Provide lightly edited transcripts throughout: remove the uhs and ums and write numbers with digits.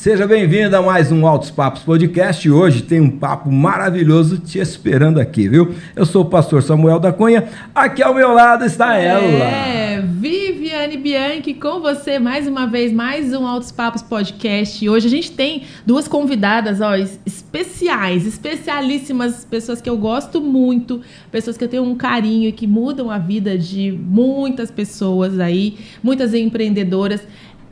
Seja bem-vindo a mais um Altos Papos Podcast. Hoje tem um papo maravilhoso te esperando aqui, viu? Eu sou o pastor Samuel da Cunha. Aqui ao meu lado está ela. Viviane Bianchi com você mais uma vez, mais um Altos Papos Podcast. Hoje a gente tem duas convidadas, especiais, especialíssimas, pessoas que eu gosto muito, pessoas que eu tenho um carinho e que mudam a vida de muitas pessoas aí, muitas empreendedoras.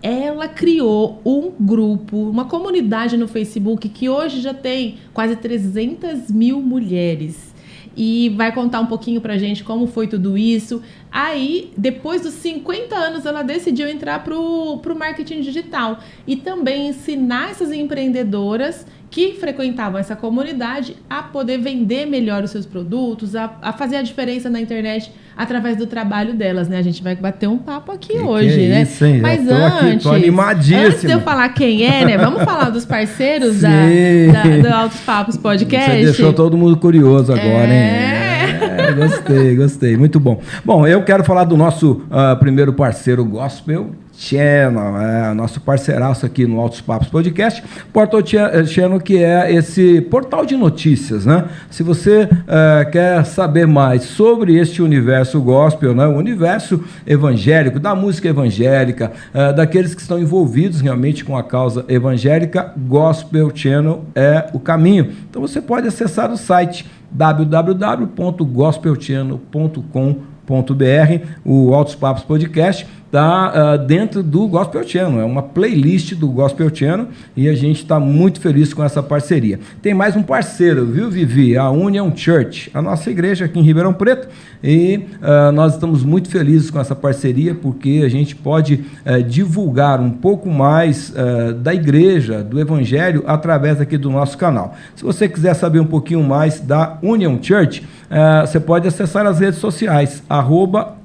Ela criou um grupo, uma comunidade no Facebook que hoje já tem quase 300 mil mulheres. E vai contar um pouquinho pra gente como foi tudo isso. Aí, depois dos 50 anos, ela decidiu entrar pro marketing digital e também ensinar essas empreendedoras que frequentavam essa comunidade a poder vender melhor os seus produtos, a fazer a diferença na internet através do trabalho delas, né? A gente vai bater um papo aqui hoje, né? Isso, hein? Mas tô animadíssimo. Antes de eu falar quem é, né? Vamos falar dos parceiros do Altos Papos Podcast. Você deixou todo mundo curioso agora, hein? Gostei. Muito bom. Bom, eu quero falar do nosso primeiro parceiro Gospel Channel, nosso parceiraço aqui no Altos Papos Podcast, Portal Channel, que é esse portal de notícias, né? Se você quer saber mais sobre este universo gospel, né? O universo evangélico, da música evangélica, daqueles que estão envolvidos realmente com a causa evangélica, Gospel Channel é o caminho. Então você pode acessar o site www.gospelchannel.com.br. O Altos Papos Podcast está dentro do Gospel Channel, é uma playlist do Gospel Channel e a gente está muito feliz com essa parceria. Tem mais um parceiro, viu, Vivi? A Union Church, a nossa igreja aqui em Ribeirão Preto, e nós estamos muito felizes com essa parceria porque a gente pode divulgar um pouco mais da igreja, do evangelho, através aqui do nosso canal. Se você quiser saber um pouquinho mais da Union Church, você pode acessar as redes sociais,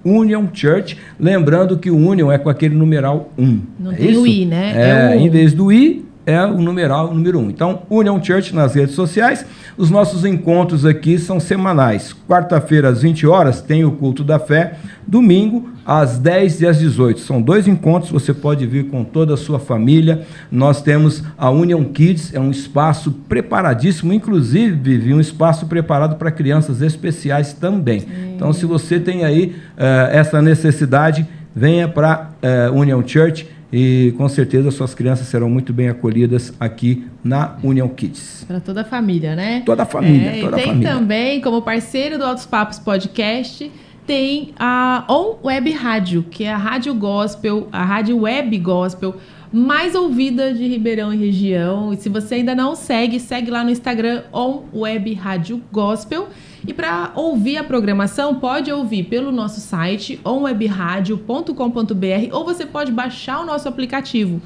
@Union Church, lembrando que o Union é com aquele numeral 1. Não tem isso? O I, né? Em vez do I, é o numeral número 1. Então, Union Church nas redes sociais. Os nossos encontros aqui são semanais. Quarta-feira, às 20 horas, tem o Culto da Fé. Domingo, às 10 e às 18. São 2 encontros, você pode vir com toda a sua família. Nós temos a Union Kids, é um espaço preparadíssimo, inclusive, Vivi, um espaço preparado para crianças especiais também. Então, se você tem aí essa necessidade, venha para Union Church e com certeza suas crianças serão muito bem acolhidas aqui na Union Kids. Para toda a família, né? Toda a família, toda a família. Tem também, como parceiro do Altos Papos Podcast, tem a On Web Rádio, que é a rádio gospel, a rádio web gospel mais ouvida de Ribeirão e região. E se você ainda não segue lá no Instagram, On Web Rádio Gospel. E para ouvir a programação, pode ouvir pelo nosso site, onwebradio.com.br, ou você pode baixar o nosso aplicativo,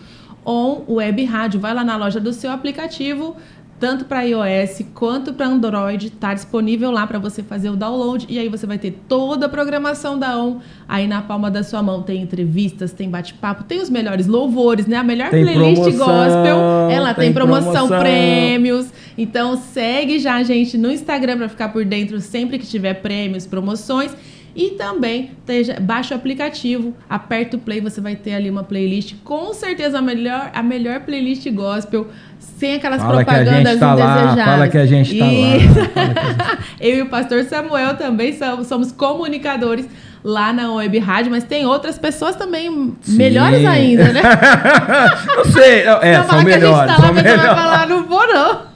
On Web Rádio. Vai lá na loja do seu aplicativo, tanto para iOS quanto para Android, está disponível lá para você fazer o download, e aí você vai ter toda a programação da ON aí na palma da sua mão. Tem entrevistas, tem bate-papo, tem os melhores louvores, né? A melhor playlist gospel, ela tem promoção, prêmios. Então segue já a gente no Instagram para ficar por dentro sempre que tiver prêmios, promoções. E também baixa o aplicativo, aperta o play, você vai ter ali uma playlist, com certeza a melhor playlist gospel, sem aquelas propagandas indesejadas. Fala que a gente tá lá. Eu e o pastor Samuel também somos comunicadores lá na Web Rádio, mas tem outras pessoas também melhores ainda, né? Não sei, são melhores. A gente tá lá, mas você vai falar, não vou não.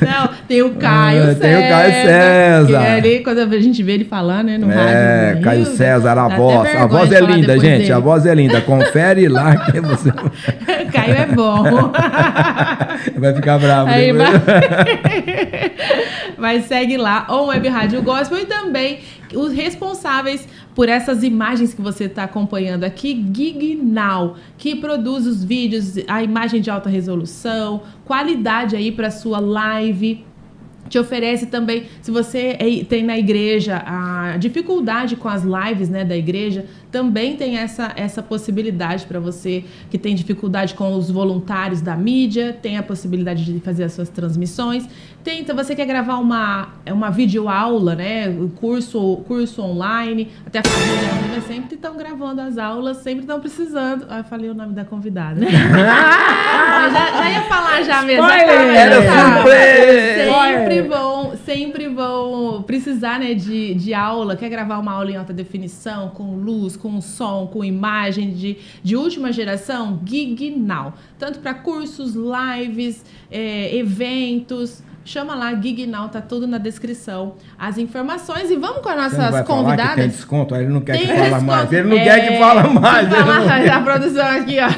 Não, tem o Caio César. Tem o Caio César. Que é ali, quando a gente vê ele falar, né, no rádio. Caio César, a voz. A voz é linda, gente. Dele. A voz é linda. Confere lá que você... Caio é bom. Vai ficar bravo. Aí mas segue lá, On Web Rádio Gospel, e também os responsáveis por essas imagens que você está acompanhando aqui, GigNow, que produz os vídeos, a imagem de alta resolução, qualidade aí para sua live. te oferece também, se você tem na igreja a dificuldade com as lives, né, da igreja, também tem essa possibilidade para você que tem dificuldade com os voluntários da mídia, tem a possibilidade de fazer as suas transmissões. Então, você quer gravar uma videoaula, né, curso online, até a família sempre estão gravando as aulas, sempre estão precisando. Eu falei o nome da convidada. já ia falar já mesmo. Sempre vão precisar, né, de aula. Quer gravar uma aula em alta definição, com luz, com som, com imagem de última geração? Gig Now. Tanto para cursos, lives, eventos. Chama lá, Gig Now, tá tudo na descrição. As informações. E vamos com as nossas convidadas. Que tem desconto, ele não quer que fala mais. Ele não quer que fala mais. A produção aqui, ó.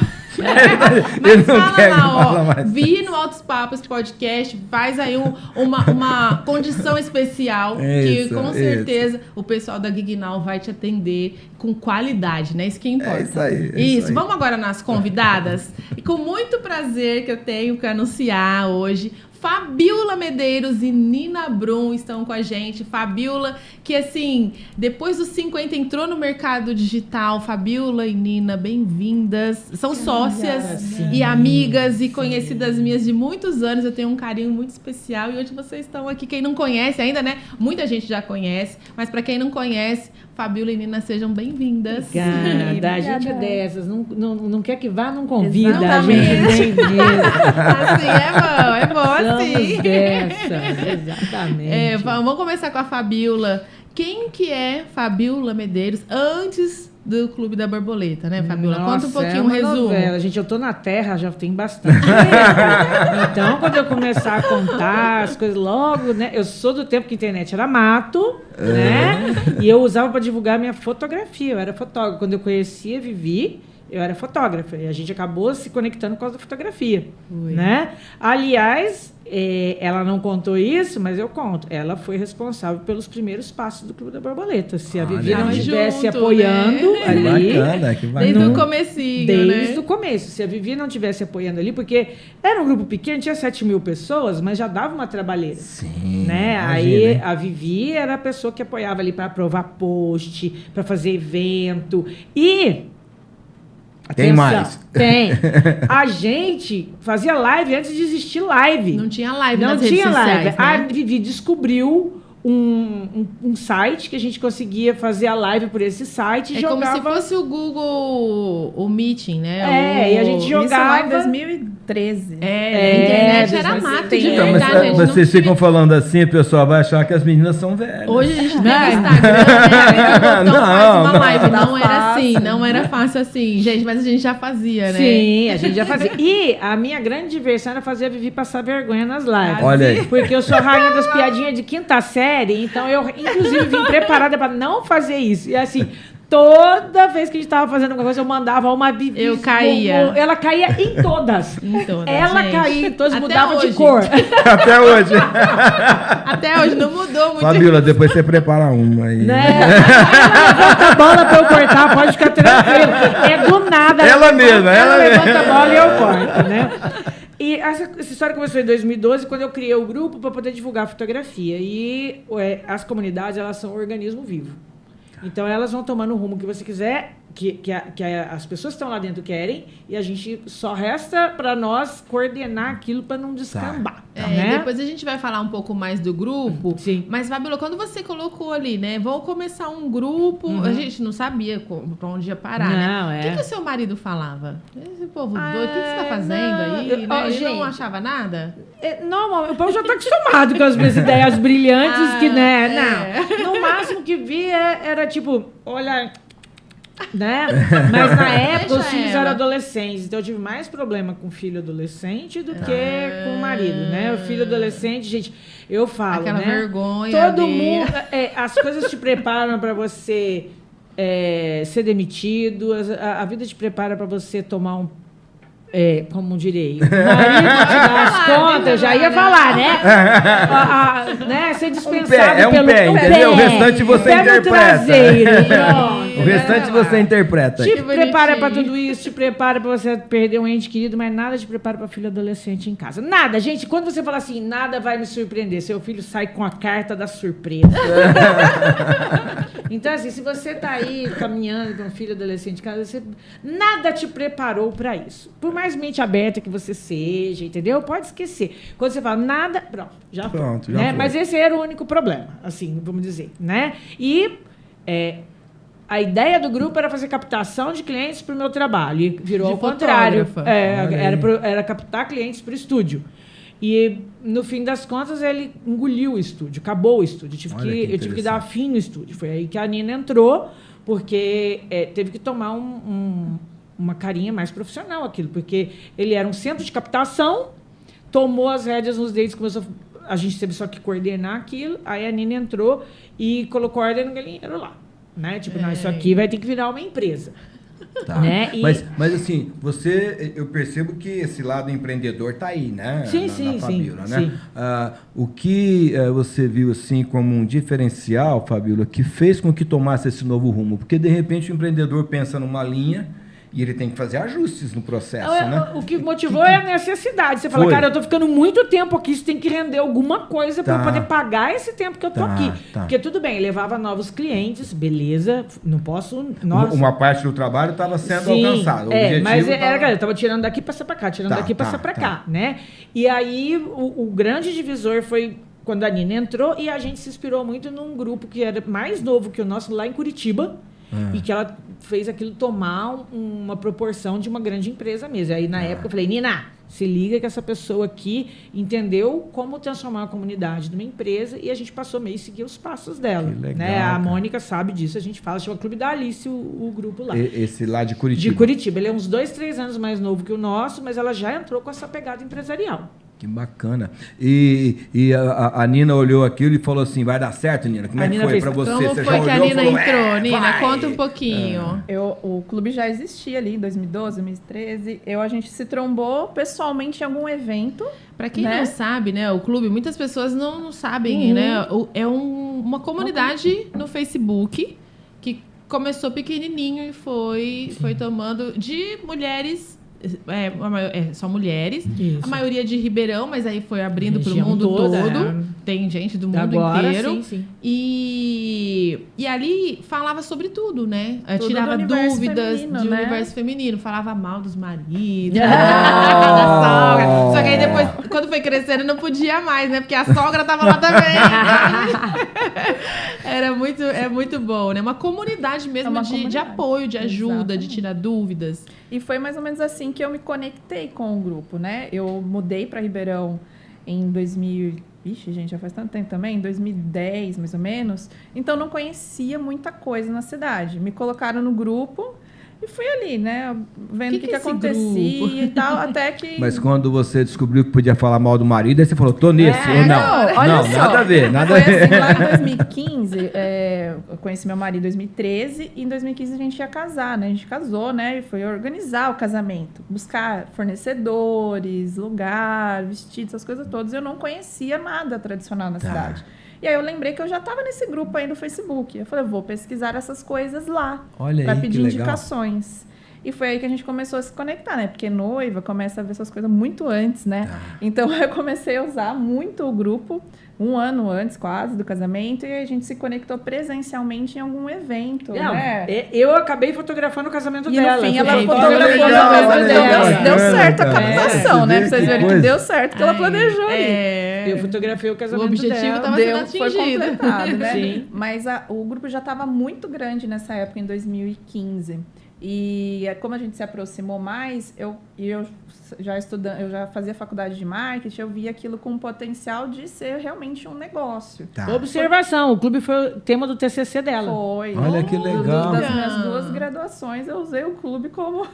Mas fala lá, ó. Vi no Altos Papos Podcast, faz aí uma condição especial que com certeza o pessoal da Gig Now vai te atender com qualidade, né? Isso que importa. Isso aí. Isso. Vamos agora nas convidadas. E com muito prazer que eu tenho que anunciar hoje, Fabiola Medeiros e Nina Brum estão com a gente. Fabiola, que assim, depois dos 50 entrou no mercado digital. Fabiola e Nina, bem-vindas. São sócias e amigas e conhecidas minhas de muitos anos. Eu tenho um carinho muito especial e hoje vocês estão aqui. Quem não conhece ainda, né? Muita gente já conhece, mas para quem não conhece, Fabiola e Nina, sejam bem-vindas. Obrigada. A gente é dessas. Não quer que vá, não convida. Exatamente. A gente vem mesmo. Assim, é bom assim. Somos dessas, exatamente. Vamos começar com a Fabiola. Quem que é Fabiola Medeiros antes do Clube da Borboleta, né, Fabiola? Conta um pouquinho, um resumo. Novela. Gente, eu tô na Terra, já tem bastante. Então, quando eu começar a contar as coisas logo, né? Eu sou do tempo que a internet era mato, né? E eu usava para divulgar minha fotografia. Eu era fotógrafa. Quando eu conhecia Vivi, eu era fotógrafa. E a gente acabou se conectando por causa da fotografia, né? Aliás, ela não contou isso, mas eu conto. Ela foi responsável pelos primeiros passos do Clube da Borboleta. Se a Vivi não estivesse apoiando, né? Ali... Bacana, que bacana. Desde o comecinho, Desde o começo. Se a Vivi não estivesse apoiando ali, porque era um grupo pequeno, tinha 7.000 pessoas, mas já dava uma trabalheira. Sim. Né? Imagina, aí hein? a Vivi era a pessoa que apoiava ali para aprovar post, para fazer evento. E... Tem atenção, mais. Tem. A gente fazia live antes de existir live. Não tinha live Não nas tinha redes live. sociais, né? A Vivi descobriu um site que a gente conseguia fazer a live por esse site e jogava... como se fosse o Google, o Meeting, né? E a gente jogava... Isso lá em 2013. A internet era mato de Então, verdade. mas vocês ficam falando assim, o pessoal vai achar que as meninas são velhas. Hoje a gente tem o Instagram, né? Então faz uma live. Tá Não era fácil. assim, não era fácil assim. Gente, mas a gente já fazia, né? Sim, a gente já fazia. E a minha grande diversão era fazer a Vivi passar vergonha nas lives. Olha aí. Porque eu sou a rainha das piadinhas de quinta série, então eu, inclusive, vim preparada para não fazer isso. E assim, toda vez que a gente tava fazendo alguma coisa, eu mandava uma Vivi. Eu caía. Ela caía em todas. Em todas, Ela gente. caía em todas, Até mudava hoje. de cor. Até hoje. Até hoje não mudou muito. Fabiola, depois você prepara uma aí. Né? Ela levanta a bola pra eu cortar, pode ficar tranquilo. É do nada. Ela mesma. Levanta a bola e eu corto, né? E essa história começou em 2012, quando eu criei o grupo para poder divulgar a fotografia. E as comunidades, elas são um organismo vivo. Então, elas vão tomando o rumo que você quiser, que as pessoas que estão lá dentro querem, e a gente só resta para nós coordenar aquilo para não descambar. Né? Depois a gente vai falar um pouco mais do grupo. Sim. Mas, Fabiola, quando você colocou ali, né? Vou começar um grupo. A gente não sabia para onde ia parar, Não, né? O que o seu marido falava? Esse povo doido, o que você está fazendo aí? Né? Ele não achava nada? Não, o povo já está acostumado com as minhas ideias brilhantes, que, né? Não. No máximo que vi era tipo, olha... Né? Mas na época os filhos eram adolescentes, então eu tive mais problema com o filho adolescente do que com o marido, né? O filho adolescente, gente, eu falo, aquela né? vergonha. Todo mundo, as coisas te preparam para você ser demitido, a vida te prepara para você tomar como direi, o marido te dá as contas, eu já ia falar, né? Ser dispensado pé, pelo entendeu? O restante você pé no interpreta. traseiro, pronto. restante você interpreta. Te Que prepara pra bonitinho. tudo isso, te prepara pra você perder um ente querido, mas nada te prepara pra filho adolescente em casa. Nada, gente. Quando você fala assim, nada vai me surpreender, seu filho sai com a carta da surpresa. Então, assim, se você tá aí caminhando com um filho adolescente em casa, nada te preparou pra isso. Por mais mente aberta que você seja, entendeu? Pode esquecer. Quando você fala nada, pronto, já foi. Pronto, já né? foi. Mas esse era o único problema, assim, vamos dizer, né? E a ideia do grupo era fazer captação de clientes para o meu trabalho. E virou De ao contrário. fotógrafa. Era captar clientes para o estúdio. E, no fim das contas, ele engoliu o estúdio, acabou o estúdio. Olha que Eu tive que dar interessante. fim no estúdio. Foi aí que a Nina entrou, porque teve que tomar uma carinha mais profissional aquilo, porque ele era um centro de captação, tomou as rédeas nos dedos, começou a gente teve só que coordenar aquilo, aí a Nina entrou e colocou ordem no galinheiro lá. Né? Tipo, não, isso aqui vai ter que virar uma empresa. Tá. Né? E- Mas assim, eu percebo que esse lado empreendedor tá aí, né? Sim, na sim, Fabíola, sim, né? sim. O que você viu assim como um diferencial, Fabíola, que fez com que tomasse esse novo rumo? Porque de repente o empreendedor pensa numa linha e ele tem que fazer ajustes no processo, né? O que motivou é a necessidade. Você fala, Foi. cara, eu tô ficando muito tempo aqui, isso tem que render alguma coisa para Tá. eu poder pagar esse tempo que eu tô Tá, aqui. tá. Porque tudo bem, levava novos clientes, beleza, não posso... Nossa. Uma parte do trabalho estava sendo Sim, alcançada. O objetivo mas tava- cara, eu tava tirando daqui, passar pra cá, tirando Tá, daqui, passar tá, pra tá. cá, né? E aí, o grande divisor foi quando a Nina entrou e a gente se inspirou muito num grupo que era mais novo que o nosso, lá em Curitiba, e que ela fez aquilo tomar uma proporção de uma grande empresa mesmo. Aí, na época, eu falei, Nina, se liga que essa pessoa aqui entendeu como transformar a comunidade numa empresa e a gente passou meio a seguir os passos dela. Que legal, né? A cara. Mônica sabe disso, a gente fala, chama Clube da Alice, o grupo lá. Esse lá de Curitiba. De Curitiba. Ele é uns 2, 3 anos mais novo que o nosso, mas ela já entrou com essa pegada empresarial. Que bacana. E a Nina olhou aquilo e falou assim, vai dar certo, Nina? Como A é que Nina foi fez- pra você? Como Você foi já que a olhou e Nina falou, entrou? Nina, vai! conta um pouquinho. O clube já existia ali em 2012, 2013. A gente se trombou pessoalmente em algum evento. Pra quem Né? não sabe, né, o clube, muitas pessoas não sabem, né? É uma comunidade no Facebook que começou pequenininho e foi tomando de mulheres, só mulheres, Isso. a maioria de Ribeirão, mas aí foi abrindo pro Região mundo toda, todo. Tem gente do mundo Agora, inteiro. sim, sim. E ali falava sobre tudo, né? Tudo Tirava do universo dúvidas feminino, de né? universo feminino, falava mal dos maridos, Ah. da sogra. Só que aí depois, quando foi crescendo, não podia mais, né? Porque a sogra tava lá também. É muito bom, né? Uma comunidade mesmo uma de comunidade. apoio, de ajuda, de Exatamente. tirar dúvidas. E foi mais ou menos assim que eu me conectei com o grupo, né? Eu mudei para Ribeirão em 2000. Ixi, gente, já faz tanto tempo também, em 2010, mais ou menos. Então, não conhecia muita coisa na cidade. Me colocaram no grupo e fui ali, né? Vendo o que é esse acontecia grupo? e tal, até que... Mas quando você descobriu que podia falar mal do marido, aí você falou, tô nesse, ou não? não, olha Não, só. nada a ver, nada Foi a ver. assim, lá em 2015, eu conheci meu marido em 2013, e em 2015 a gente ia casar, né? A gente casou, né? E foi organizar o casamento, buscar fornecedores, lugar, vestido, essas coisas todas. Eu não conhecia nada tradicional na Tá. cidade. E aí eu lembrei que eu já estava nesse grupo aí no Facebook. Eu falei, vou pesquisar essas coisas lá, Olha para aí, que pedir legal. indicações. E foi aí que a gente começou a se conectar, né? Porque noiva começa a ver essas coisas muito antes, né? Então eu comecei a usar muito o grupo, 1 ano antes quase do casamento, e a gente se conectou presencialmente em algum evento, Não, né? eu acabei fotografando o casamento E dela. no fim Eu ela fui fotografou legal, no casamento olha dela. aí, Deu bacana, certo a cara. captação, né? É, Pra vocês que verem que coisa. deu certo, que ela planejou ali. Eu fotografei o O casamento objetivo dela. tava sendo Foi atingido. completado, né? Sim. Mas o grupo já estava muito grande nessa época, em 2015. E como a gente se aproximou mais, eu já fazia faculdade de marketing, eu via aquilo com potencial de ser realmente um negócio. Tá. Observação, o clube foi o tema do TCC dela. Foi. Olha que legal. Das minhas 2 graduações, eu usei o clube como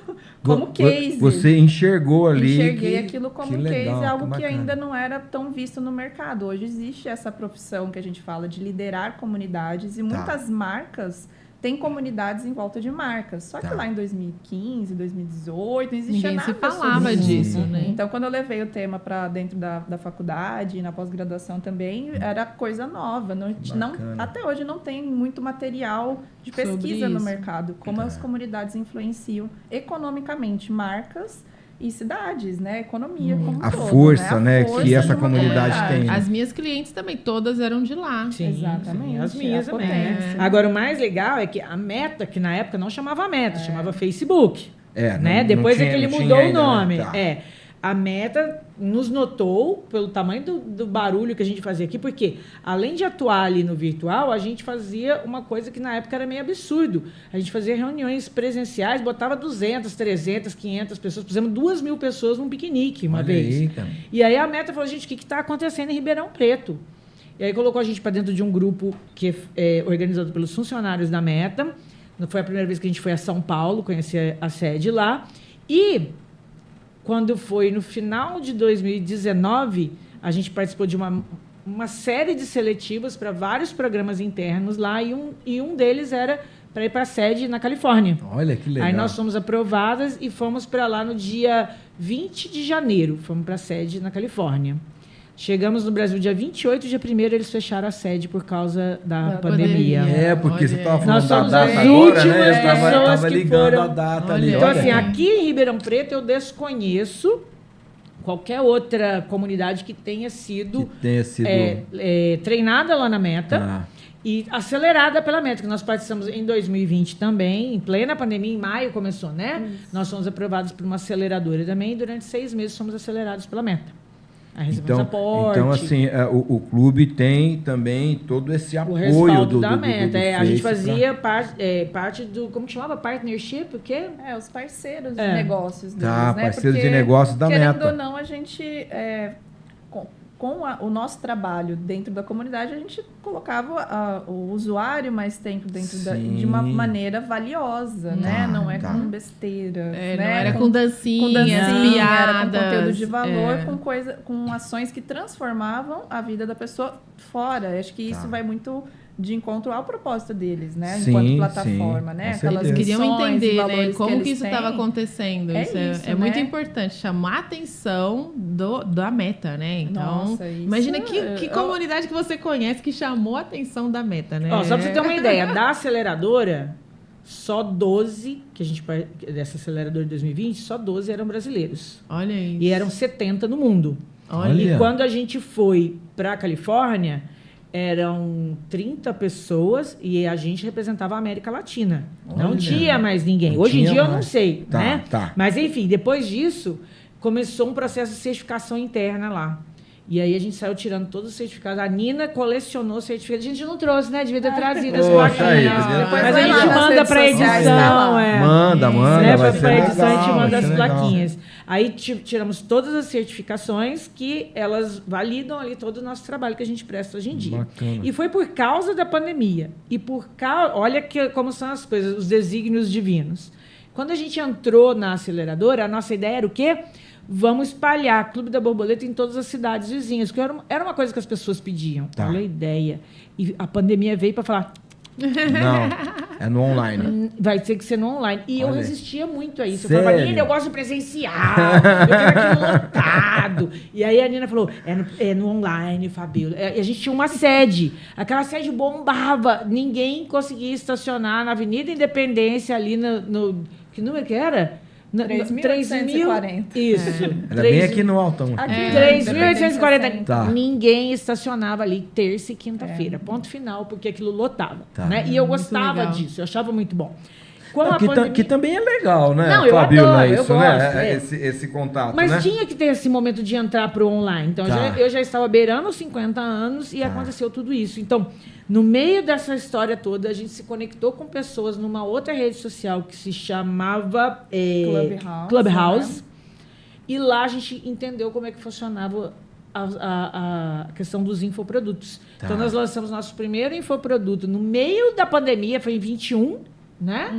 case. Você enxergou ali. Enxerguei que- aquilo como que legal, case, algo que bacana. ainda não era tão visto no mercado. Hoje existe essa profissão que a gente fala de liderar comunidades e muitas marcas tem comunidades em volta de marcas. Só que Tá. lá em 2015, 2018, não existia Ninguém nada se falava sobre isso. disso, né? Então, quando eu levei o tema para dentro da faculdade e na pós-graduação também, era coisa nova. Bacana. Até hoje não tem muito material de pesquisa Sobre no isso. mercado. Como as comunidades influenciam economicamente marcas e cidades, né? Economia como um A todo, força, né, A que força essa de uma comunidade comunidade. tem. As minhas clientes também, todas eram de lá. Sim, Exatamente, sim, as minhas a também. potência. Agora, o mais legal é que a Meta, que na época não chamava Meta, chamava Facebook. Não Depois tinha- é que ele não tinha mudou o ainda, né? nome. Tá. A Meta nos notou pelo tamanho do barulho que a gente fazia aqui, porque além de atuar ali no virtual, a gente fazia uma coisa que na época era meio absurdo. A gente fazia reuniões presenciais, botava 200, 300, 500 pessoas, fizemos 2.000 pessoas num piquenique uma Olha vez. aí, cara. E aí a Meta falou, gente, o que está acontecendo em Ribeirão Preto? E aí colocou a gente para dentro de um grupo que é organizado pelos funcionários da Meta. Foi a primeira vez que a gente foi a São Paulo, conhecer a sede lá. E quando foi no final de 2019, a gente participou de uma série de seletivas para vários programas internos lá, e um deles era para ir para a sede na Califórnia. Olha que legal. Aí nós fomos aprovadas e fomos para lá no dia 20 de janeiro. Fomos para a sede na Califórnia. Chegamos no Brasil dia 28, dia 1º eles fecharam a sede por causa da pandemia. É, porque Olha você estava aí. falando Nós da somos data as agora, últimas né? Eu pessoas tava que ligando foram. a data Olha ali. Então, olha. assim, aqui em Ribeirão Preto eu desconheço qualquer outra comunidade que tenha sido, Que tenha sido... treinada lá na Meta. Ah. E acelerada pela Meta, que nós participamos em 2020 também, em plena pandemia, em maio começou, né? Nós fomos aprovados por uma aceleradora também, e durante 6 meses fomos acelerados pela Meta. Aí recebemos aporte. Então, assim, o clube tem também todo esse o apoio respaldo do da Meta. A gente Face fazia parte do, como que chamava? Partnership, o quê? Os parceiros de negócios deles, Tá, né? parceiros de Porque, negócios da querendo Meta. ou não, a gente, com o nosso trabalho dentro da comunidade, a gente colocava o usuário mais tempo dentro de uma maneira valiosa, né? Não é tá. com besteira, né? Não era com dancinhas, era com piadas. conteúdo de valor, com ações que transformavam a vida da pessoa fora. Acho que isso vai muito de encontro ao propósito deles, né? Sim, Enquanto plataforma, sim, né? com Aquelas certeza. Queriam missões e entender, né, valores como eles que isso têm. estava acontecendo. É Isso isso, é muito né? importante, chamar a atenção da Meta, né? Então, Nossa, isso imagina que comunidade que você conhece que chamou a atenção da Meta, né? Ó, só para você ter uma ideia, da aceleradora, só 12, dessa aceleradora de 2020, só 12 eram brasileiros. Olha isso. E eram 70 no mundo. Olha. E quando a gente foi para a Califórnia, eram 30 pessoas e a gente representava a América Latina. Não Olha. tinha mais ninguém. Não Hoje em tinha dia eu não mais. sei, Tá, né? tá. Mas enfim, depois disso, começou um processo de certificação interna lá. E aí a gente saiu tirando todos os certificados. A Nina colecionou certificados. A gente não trouxe, né? Devia ter trazido as Poxa, aí, plaquinhas. devia- Depois Mas a vai lá gente nas manda redes para sociais, edição. tá lá. Manda, Né, vai pra ser edição a gente legal, manda vai as ser legal. plaquinhas. Aí tiramos todas as certificações que elas validam ali todo o nosso trabalho que a gente presta hoje em dia. Bacana. E foi por causa da pandemia. E olha como são as coisas, os desígnios divinos. Quando a gente entrou na aceleradora, a nossa ideia era o quê? Vamos espalhar Clube da Borboleta em todas as cidades vizinhas, que era uma coisa que as pessoas pediam. Tá. Olha a ideia. E a pandemia veio para falar, Não, é no online. vai ter que ser no online. E eu Olha. resistia muito a isso. Eu Sério? falava, Nina, eu gosto de presencial, eu quero aquilo lotado. E aí a Nina falou, é no online, Fabíola. E a gente tinha uma sede. Aquela sede bombava. Ninguém conseguia estacionar na Avenida Independência, ali no que número que era? 3.840. Isso. Era bem aqui no Altão. Aqui, 3.840. Tá. Ninguém estacionava ali terça e quinta-feira. Ponto final, porque aquilo lotava. Tá. Né? E eu Muito gostava legal. disso, eu achava muito bom. Com a Que, pandemia- que também é legal, né, Não, eu Fabíola, adoro, eu isso, gosto, né? é. Esse contato, Mas né? tinha que ter esse momento de entrar para o online. Então, Tá. eu já estava beirando os 50 anos e Tá. aconteceu tudo isso. Então, no meio dessa história toda, a gente se conectou com pessoas numa outra rede social que se chamava Clubhouse. né? E lá a gente entendeu como é que funcionava a questão dos infoprodutos. Tá. Então, nós lançamos nosso primeiro infoproduto no meio da pandemia, foi em 21, né?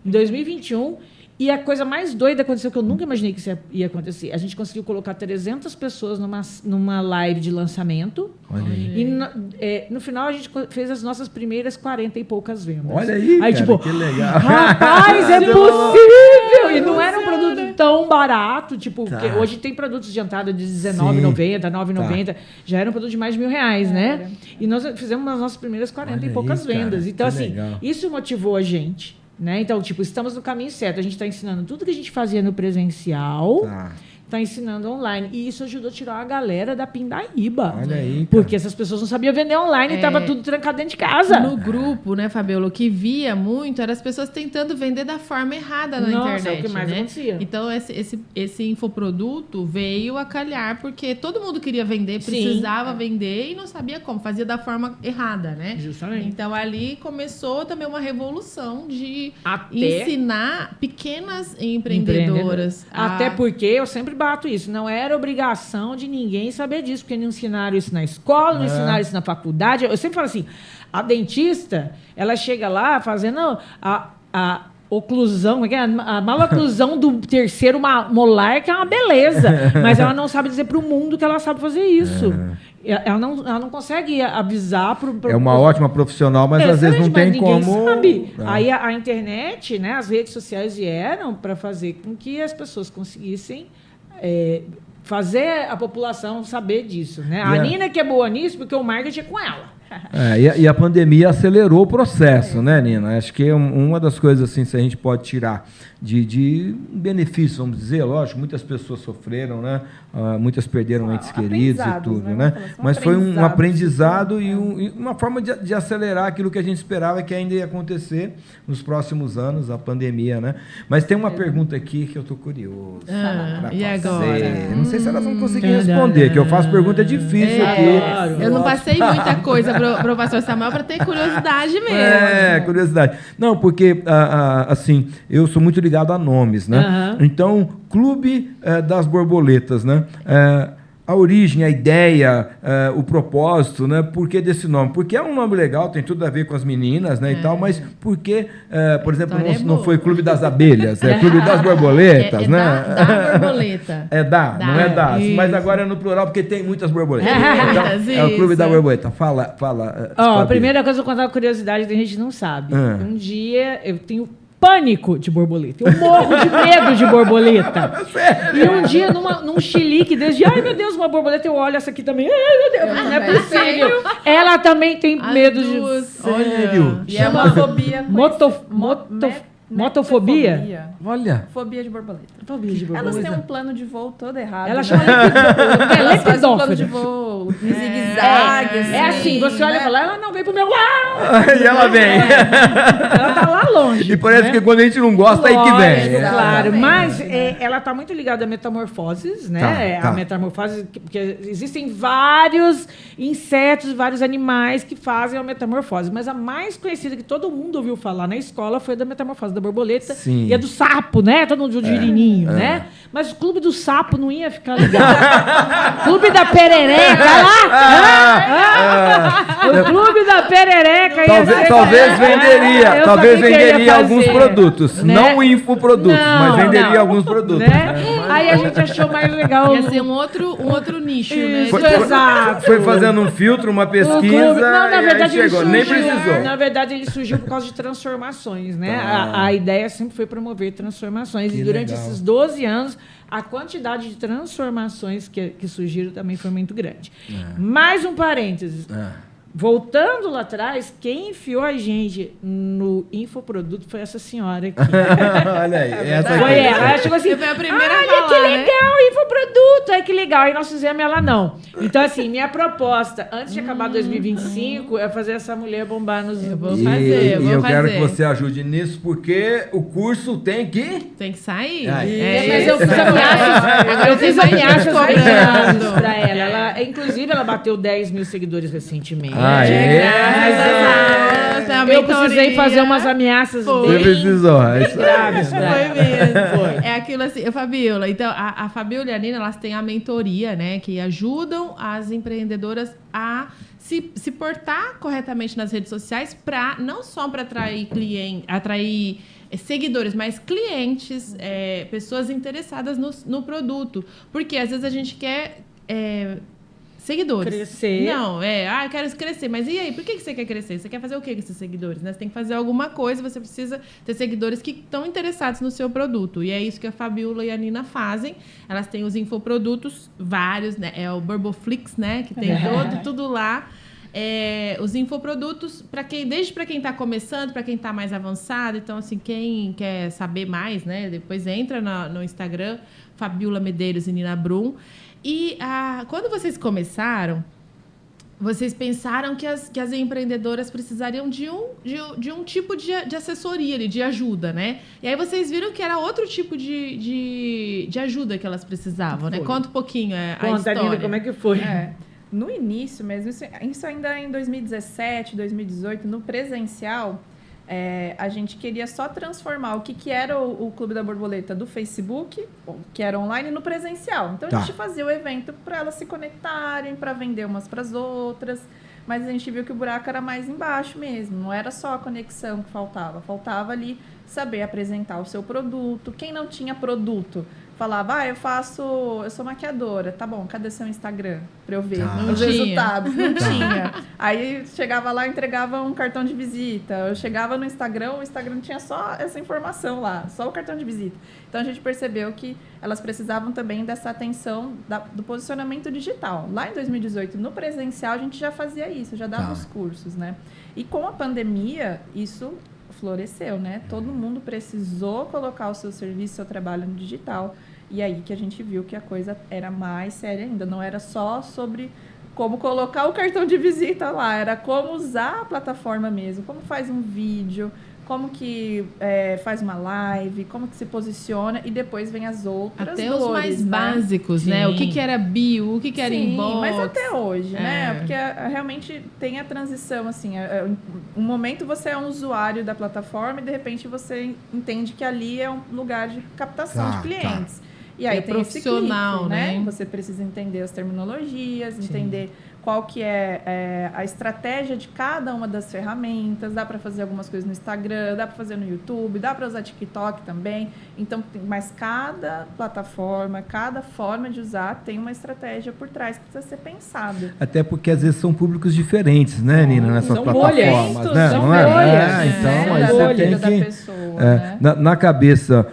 Em 2021. E a coisa mais doida aconteceu, que eu nunca imaginei que isso ia acontecer. A gente conseguiu colocar 300 pessoas numa live de lançamento. Olha aí. E no final a gente fez as nossas primeiras 40 e poucas vendas. Olha aí, cara, tipo, que legal. Rapaz, é possível! E não era um produto tão barato, tipo, Tá. porque hoje tem produtos de entrada de R$19,90, R$9,90. Já era um produto de mais de R$1.000, né? E nós fizemos as nossas primeiras 40 Olha e poucas aí, cara, vendas. Então, que assim, legal. isso motivou a gente. Né? Então, tipo, estamos no caminho certo. A gente está ensinando tudo que a gente fazia no presencial, Tá. está ensinando online. E isso ajudou a tirar a galera da pindaíba. Olha aí, cara. Porque essas pessoas não sabiam vender online e estava tudo trancado dentro de casa. No grupo, né, Fabiola, o que via muito era as pessoas tentando vender da forma errada na Nossa, internet. é o que mais né? acontecia. Então, esse infoproduto veio a calhar porque todo mundo queria vender, Sim. precisava vender e não sabia como, fazia da forma errada, né? Justamente. Então, ali começou também uma revolução de Até ensinar pequenas empreendedoras. Até porque eu sempre bato isso. Não era obrigação de ninguém saber disso, porque não ensinaram isso na escola, não ensinaram isso na faculdade. Eu sempre falo assim, a dentista, ela chega lá fazendo a oclusão, a maloclusão do terceiro molar, que é uma beleza. Mas ela não sabe dizer para o mundo que ela sabe fazer isso. Ela não consegue avisar pro É uma ótima profissional, mas às vezes não excelente, mas tem ninguém como. sabe. É. Aí a internet, né, as redes sociais vieram para fazer com que as pessoas conseguissem fazer a população saber disso, né? A Nina que é boa nisso, porque o marketing é com ela. E a pandemia acelerou o processo, né, Nina? Acho que uma das coisas assim, se a gente pode tirar de benefício, vamos dizer, lógico, muitas pessoas sofreram, né? Muitas perderam entes queridos e tudo, né? Mas foi um aprendizado e uma forma de acelerar aquilo que a gente esperava que ainda ia acontecer nos próximos anos, a pandemia, né? Mas tem uma pergunta aqui que eu tô curioso. pra E fazer. agora? Não sei se elas vão conseguir responder, que eu faço pergunta difícil aqui. Eu não passei muita coisa pro pastor Samuel para ter curiosidade mesmo. Curiosidade. Não, porque, assim, eu sou muito ligado a nomes, né? Aham. Então, Clube das Borboletas, né? A origem, a ideia, o propósito, né? Por que desse nome? Porque é um nome legal, tem tudo a ver com as meninas, né? E tal, mas por que, por exemplo, História é não boa. foi Clube das Abelhas, é Clube das Borboletas, né? Da borboleta. Não é das, Isso. mas agora é no plural porque tem muitas borboletas. Muitas, Então, é o Clube isso. da Borboleta. Fala. A primeira coisa que eu vou contar uma curiosidade que a gente não sabe. Um dia eu tenho pânico de borboleta. Eu morro de medo de borboleta. E um dia, num chilique desde, ai meu Deus, uma borboleta, eu olho essa aqui também. Ai meu Deus, não é possível. Ela também tem As medo duas, de. olha. Sério? E é uma fobia. Motofobia? Olha. Fobia de borboleta. Fobia de Elas borboleta. têm um plano de voo todo errado. Ela né? chama Elas fazem um plano de lepidófila. voo em zigue-zague. É assim, você olha e fala, ela não vem pro meu lado. E ela vem. Ela tá lá longe. E parece né? que quando a gente não gosta, aí que Lógico, vem. claro. Exatamente. Mas ela está muito ligada a metamorfoses, né? Tá. A metamorfose, porque existem vários insetos, vários animais que fazem a metamorfose. Mas a mais conhecida que todo mundo ouviu falar na escola foi da metamorfose da borboleta Sim. e a do sapo, né? Todo mundo de girininho, né? Mas o clube do sapo não ia ficar legal. Clube da perereca, o clube da perereca ia ser... Talvez venderia, Eu talvez sabia que eu ia venderia alguns fazer, produtos, né? não infoprodutos, mas venderia alguns produtos. Né? Aí a gente achou mais legal. Ia ser um outro nicho, né? Isso, De- exato. Foi fazendo um filtro, uma O pesquisa, clube- Não, na e aí verdade ele chegou. surgiu. Nem precisou. Na verdade ele surgiu por causa de transformações, né? Tá. A ideia sempre foi promover transformações Que e durante legal. esses 12 anos a quantidade de transformações que surgiram também foi muito grande. Mais um parênteses. Voltando lá atrás, quem enfiou a gente no infoproduto foi essa senhora aqui. Olha aí, essa Foi aqui. ela. Ela chegou assim, Você foi a primeira a olha falar, que né?" legal, infoproduto, ai que legal. Aí nós fizemos ela não. Então assim, minha proposta, antes de acabar 2025, é fazer essa mulher bombar nos... Eu vou E fazer, eu quero que fazer. você ajude nisso, porque o curso tem que... Tem que sair. Aí. Mas eu fiz isso. ameaças, eu fiz Você vai ameaças bem cobrando. grandes pra ela. Inclusive, ela bateu 10 mil seguidores recentemente. Aê! Graças a Eu precisei mentoria. fazer umas ameaças Foi. Você bem precisou. É isso aí. graves pra Foi ela. mesmo. Foi. É aquilo assim, Fabiola. Então, a Fabiola e a Nina, elas têm a mentoria, né? Que ajudam as empreendedoras a se portar corretamente nas redes sociais, não só para atrair cliente, atrair seguidores, mas clientes, pessoas interessadas no produto. Porque às vezes a gente quer seguidores. Crescer. Não, eu quero crescer. Mas e aí, por que você quer crescer? Você quer fazer o que com esses seguidores? Né? Você tem que fazer alguma coisa, você precisa ter seguidores que estão interessados no seu produto. E é isso que a Fabiola e a Nina fazem. Elas têm os infoprodutos, vários, né? É o Burboflix, né? Que tem tudo lá. Os infoprodutos, desde para quem está começando, para quem está mais avançado. Então, assim, quem quer saber mais, né? Depois entra no Instagram, Fabiola Medeiros e Nina Brum. E quando vocês começaram, vocês pensaram que as empreendedoras precisariam de um tipo de assessoria, de ajuda, né? E aí vocês viram que era outro tipo de ajuda que elas precisavam, né? Conta um pouquinho a história. Nina, como é que foi? No início mesmo, isso ainda em 2017, 2018, no presencial, a gente queria só transformar o que era o Clube da Borboleta do Facebook, que era online, no presencial. Então, a gente fazia o evento para elas se conectarem, para vender umas para as outras, mas a gente viu que o buraco era mais embaixo mesmo, não era só a conexão que faltava ali saber apresentar o seu produto. Quem não tinha produto falava, eu sou maquiadora, tá bom, cadê seu Instagram pra eu ver os resultados? Não tinha. Aí chegava lá, entregava um cartão de visita. Eu chegava no Instagram, o Instagram tinha só essa informação lá, só o cartão de visita. Então a gente percebeu que elas precisavam também dessa atenção do posicionamento digital. Lá em 2018, no presencial, a gente já fazia isso, já dava os cursos, né? E com a pandemia, isso floresceu, né? Todo mundo precisou colocar o seu serviço, seu trabalho no digital. E aí que a gente viu que a coisa era mais séria ainda. Não era só sobre como colocar o cartão de visita lá, era como usar a plataforma mesmo, como faz um vídeo, como que faz uma live, como que se posiciona, e depois vem as outras até dores, os mais né? básicos, né? O que era bio, o que era inbox. Mas até hoje, né? Porque realmente tem a transição, assim, um momento você é um usuário da plataforma e de repente você entende que ali é um lugar de captação de clientes. E aí tem profissional, esse clique, né? Você precisa entender as terminologias, entender qual que é a estratégia de cada uma das ferramentas. Dá para fazer algumas coisas no Instagram, dá para fazer no YouTube, dá para usar TikTok também. Então, mas cada plataforma, cada forma de usar tem uma estratégia por trás que precisa ser pensada. Até porque às vezes são públicos diferentes, né, Nina, nessas são plataformas, bolhas, né? são Não é? bolhas. Então, aí da você vida tem da que pessoa, né? na cabeça,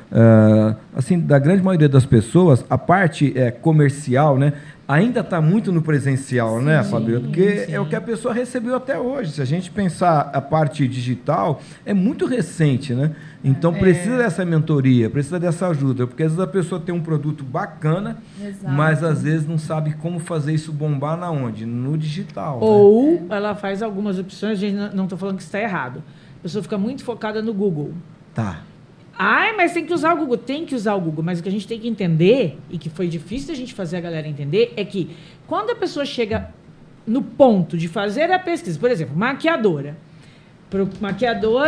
assim, da grande maioria das pessoas, a parte comercial, né? Ainda está muito no presencial, né, Fabiola? Porque é o que a pessoa recebeu até hoje. Se a gente pensar a parte digital, é muito recente, né? Então precisa dessa mentoria, precisa dessa ajuda, porque às vezes a pessoa tem um produto bacana, mas às vezes não sabe como fazer isso bombar na onde? No digital. Ou ela faz algumas opções, gente, não estou falando que está errado. A pessoa fica muito focada no Google. Tá. Mas tem que usar o Google. Tem que usar o Google. Mas o que a gente tem que entender, e que foi difícil a gente fazer a galera entender, é que quando a pessoa chega no ponto de fazer a pesquisa, por exemplo, maquiadora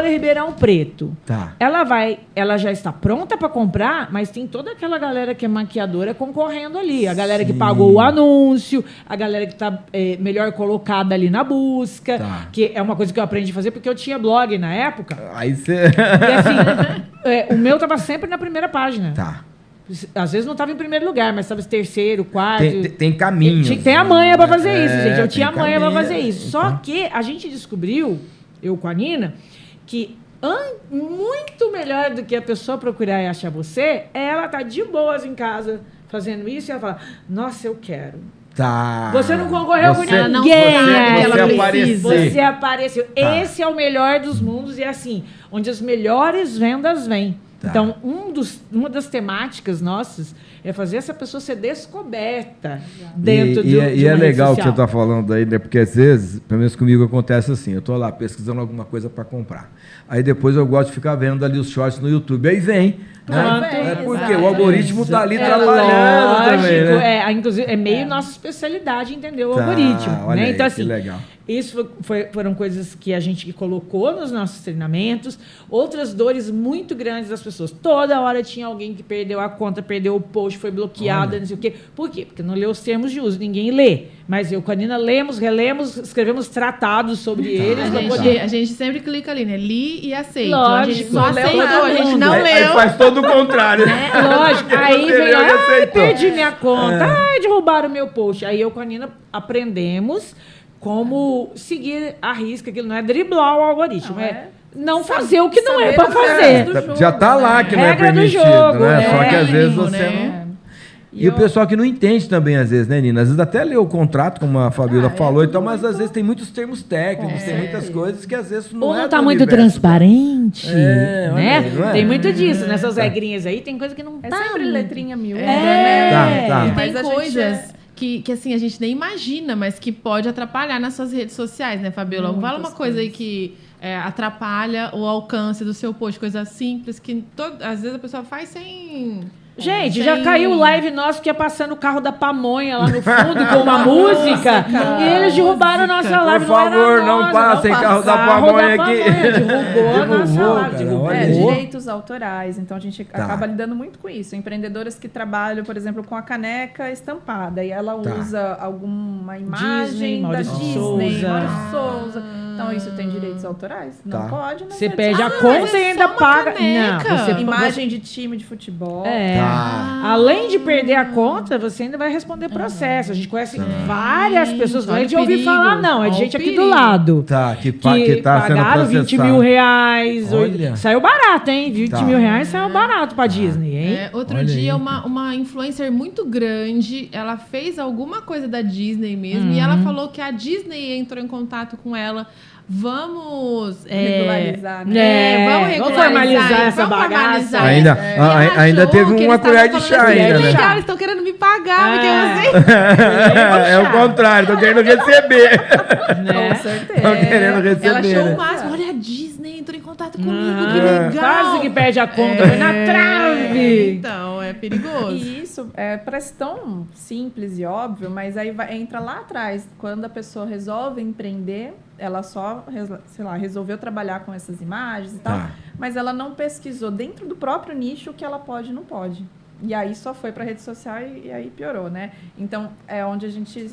Ribeirão Preto. Tá. Ela já está pronta para comprar, mas tem toda aquela galera que é maquiadora concorrendo ali. A galera que pagou o anúncio, a galera que está melhor colocada ali na busca, que é uma coisa que eu aprendi a fazer porque eu tinha blog na época. Aí você... E assim, o meu estava sempre na primeira página. Tá. Às vezes não estava em primeiro lugar, mas estava em terceiro, quarto. Tem caminhos. Tem a manha para fazer isso, gente. Eu tinha a manha para caminho, fazer isso. Só que a gente descobriu, eu com a Nina, que muito melhor do que a pessoa procurar e achar você, é ela estar de boas em casa fazendo isso e ela falar, nossa, eu quero. Tá. Você não concorreu com Ela não ninguém. sabe Você apareceu. Tá. Esse é o melhor dos mundos e é assim, onde as melhores vendas vêm. Tá. Então, uma das temáticas nossas é fazer essa pessoa ser descoberta dentro de uma E é legal o que você está falando aí, né? Porque às vezes, pelo menos comigo acontece assim, eu estou lá pesquisando alguma coisa para comprar. Aí depois eu gosto de ficar vendo ali os shorts no YouTube. Aí vem. Né? Porque o algoritmo está ali trabalhando lógico, também, né? Inclusive, é meio nossa especialidade entender o algoritmo. Olha né? aí, então, assim, que legal. Isso foram coisas que a gente colocou nos nossos treinamentos. Outras dores muito grandes das pessoas. Toda hora tinha alguém que perdeu a conta, perdeu o post, post foi bloqueado, não sei o quê. Por quê? Porque não leu os termos de uso, ninguém lê. Mas eu com a Nina lemos, relemos, escrevemos tratados sobre eles. A gente sempre clica ali, né? Li e aceito. Lógico. A gente só Leu aceitou, todo a gente mundo. não Aí leu. faz todo o contrário. Lógico. Aí Você vem, leu e aceitou. perdi minha conta, derrubaram o meu post. Aí eu com a Nina aprendemos como seguir a risca, que não é driblar o algoritmo, não fazer o que não é para fazer. do jogo, Já tá lá que não é Regra do permitido, jogo, né? Só que às vezes mínimo, você né? não... E o pessoal que não entende também, às vezes, né, Nina? Às vezes até lê o contrato, como a Fabiola falou, então, mas às vezes tem muitos termos técnicos, tem muitas coisas que às vezes não Ou não é tá do muito universo. transparente, olha né? aí, não é? Tem muito disso, nessas regrinhas aí, tem coisa que não É tá. sempre letrinha miúda, É. né? Tá. E Mas tem a gente coisas que assim, a gente nem imagina, mas que pode atrapalhar nas suas redes sociais, né, Fabiola? Fala uma Muitas coisa aí coisas. que atrapalha o alcance do seu post, coisa simples, que às vezes a pessoa faz sem... Gente, já caiu live nosso que ia passando o carro da pamonha lá no fundo com uma música. cara. E eles derrubaram a nossa live. Por favor, era não nossa, passem carro da pamonha aqui. Derrubou a nossa Derrubou, live. cara, Derrubou. olha aí. Direitos autorais. Então a gente acaba lidando muito com isso. Empreendedoras que trabalham, por exemplo, com a caneca estampada e ela usa alguma imagem Disney, da Maurício Disney, Souza. Maurício Souza. Então isso tem direitos autorais? Não pode, né? Você perde a conta e ainda só uma paga. caneca. Não, você Imagem de time de futebol. Além de perder a conta, você ainda vai responder processo. A gente conhece várias pessoas. Não é olha de o ouvir perigo. falar, não. É de Olha gente o aqui do perigo. lado. Tá, que Que tá sendo pagaram processado. 20 mil reais. Olha. Saiu barato, hein? 20 Tá. mil reais saiu barato pra Disney, hein? Outro Olha dia, aí, uma influencer muito grande, ela fez alguma coisa da Disney mesmo, e ela falou que a Disney entrou em contato com ela. Vamos Regularizar, né? Vamos formalizar essa vamos bagaça. formalizar. Ainda, E ela ainda achou teve que uma eles colher estavam de falando chá assim, ainda, "Que né?" legal, eles estão querendo me pagar, porque você... É o contrário, tô querendo receber. Com certeza. Tô querendo receber. Ela achou né? o máximo. Olha, a Disney entrou em contato comigo, que Ah, legal. quase que perde a conta, foi na trave. Então, é perigoso. E isso parece tão simples e óbvio, mas aí entra lá atrás. Quando a pessoa resolve empreender, ela só, sei lá, resolveu trabalhar com essas imagens e tal, mas ela não pesquisou dentro do próprio nicho o que ela pode e não pode. E aí só foi para rede social e aí piorou, né? Então, é onde a gente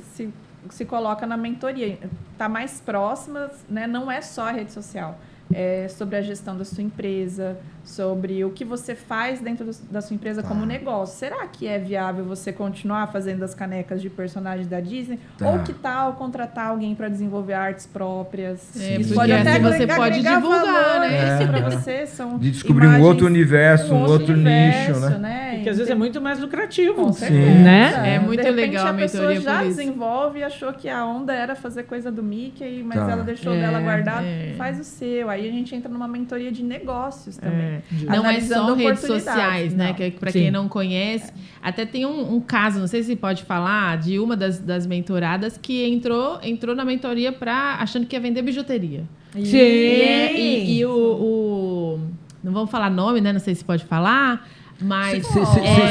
se coloca na mentoria. Tá mais próxima, né? Não é só a rede social. É sobre a gestão da sua empresa, sobre o que você faz dentro da sua empresa como negócio. Será que é viável você continuar fazendo as canecas de personagens da Disney? Ou que tal contratar alguém para desenvolver artes próprias? Isso pode até agregar- você pode agregar divulgar, valor, né? Isso para você são De descobrir um imagens- outro universo, um outro nicho, né? Porque às vezes é muito mais lucrativo. Com Sim. certeza. Né? É muito De repente, legal a a pessoa mentoria já por isso. desenvolve e achou que a onda era fazer coisa do Mickey, mas Tá. ela deixou dela guardada. Faz o seu. Aí a gente entra numa mentoria de negócios também. Não é Analisando só redes oportunidades, sociais, né? não. Que para Sim. quem não conhece, até tem um caso, não sei se pode falar, de uma das mentoradas que entrou na mentoria achando que ia vender bijuteria. Sim. E não vamos falar nome, né? Não sei se pode falar, mas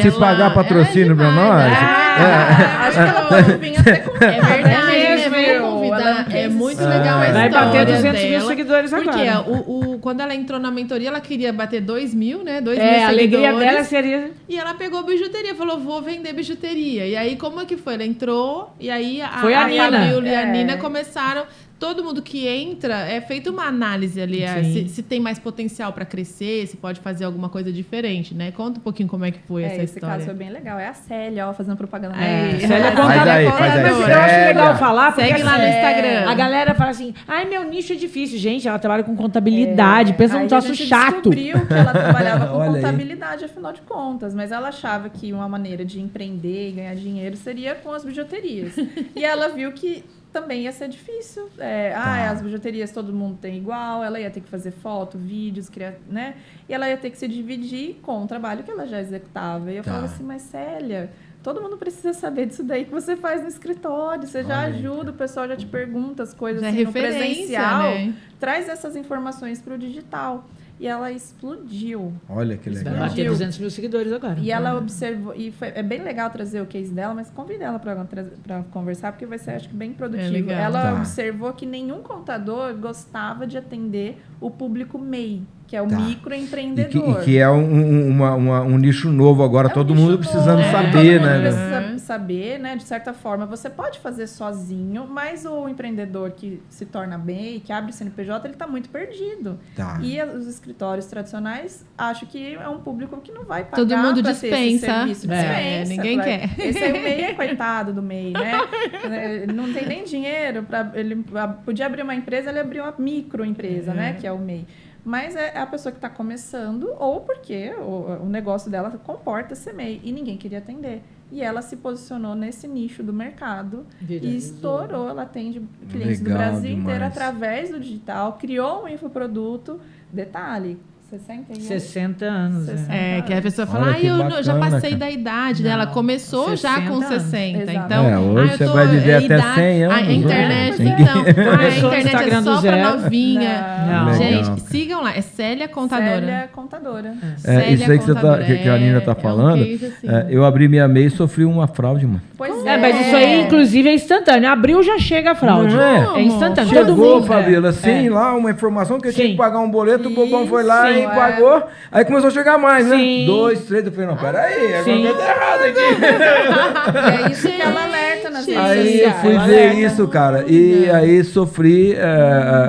Se pagar patrocínio pra nós. Acho que ela vinha até com É verdade, mesmo, né? viu? Vamos convidar. Ela É muito legal a Vai história bater 200 mil dela. seguidores Porque agora. quando ela entrou na mentoria, ela queria bater 2 mil, né? 2 É, mil a alegria seguidores. dela seria... E ela pegou bijuteria, falou, vou vender bijuteria. E aí, como é que foi? Ela entrou, e aí Foi a Nina. Fabiola e a É. Nina começaram... Todo mundo que entra, é feita uma análise ali, se tem mais potencial para crescer, se pode fazer alguma coisa diferente, né? Conta um pouquinho como é que foi essa esse história. caso foi bem legal. É a Célia, ó, fazendo propaganda. Célia Faz aí, faz aí. Mas eu acho Célia. legal falar, porque Segue lá no assim, Instagram. a galera fala assim, ai, meu nicho é difícil. Gente, ela trabalha com contabilidade, pensa num Aí troço a gente chato. descobriu que ela trabalhava com Olha aí. contabilidade, afinal de contas, mas ela achava que uma maneira de empreender e ganhar dinheiro seria com as bijuterias. E ela viu que também ia ser difícil. As bijuterias todo mundo tem igual, ela ia ter que fazer foto, vídeos, né? E ela ia ter que se dividir com o trabalho que ela já executava. E eu falava assim, mas Célia, todo mundo precisa saber disso daí que você faz no escritório, você já ajuda, o pessoal já te pergunta as coisas Já é assim, no referência, presencial, né? traz essas informações para o digital. E ela explodiu. Olha que Vai legal. bater 200 mil seguidores agora. E ela observou, é bem legal trazer o case dela, mas convida ela para conversar, porque vai ser, acho que, bem produtivo. legal. Ela Tá. observou que nenhum contador gostava de atender o público MEI. que é o Tá. microempreendedor. E que é um nicho novo agora, É um todo nicho mundo precisando novo, saber, todo mundo né? precisa saber, né? De certa forma, você pode fazer sozinho, mas o empreendedor que se torna MEI, que abre CNPJ, ele está muito perdido. Tá. E os escritórios tradicionais, acho que é um público que não vai pagar Todo mundo pra ter esse dispensa. serviço. Dispensa, Ninguém quer. Esse é o MEI, coitado do MEI, né? Não tem nem dinheiro para ele podia abrir uma empresa, ele abriu uma microempresa, né? Que é o MEI. Mas é a pessoa que está começando, ou porque o negócio dela comporta ser MEI, e ninguém queria atender. E ela se posicionou nesse nicho do mercado e estourou. Ela atende clientes do Brasil inteiro através do digital, criou um infoproduto. Detalhe, 60 anos. 60 que a pessoa fala, Olha que eu já bacana, passei cara. da idade dela. Não, Começou já com 60 anos. 60. Exato. Então, Hoje eu você tô- vai viver até idade- 100 anos. A internet, né? então, a Começou no internet Instagram é do só pra zero. novinha. Não. Gente, Legal. sigam lá. É Célia Contadora. Célia Contadora. Célia Isso aí que, Contadora. que a Nina tá É falando. um case assim. Eu abri minha MEI e sofri uma fraude, mano. Pois Mas isso aí, inclusive, é instantâneo. Abriu, já chega a fraude. Não é? É instantâneo. Todo Chegou, mundo. Fabíola, sem lá uma informação que eu tinha Sim. que pagar um boleto, o Bobão foi lá Isso, e pagou. Aí começou a chegar mais, né? Sim. 2, 3, eu falei, não, peraí, Sim. alguma coisa errada aqui. E é isso que ela alerta nas redes Aí eu sociais. fui Ela ver alerta. isso, cara, e aí sofri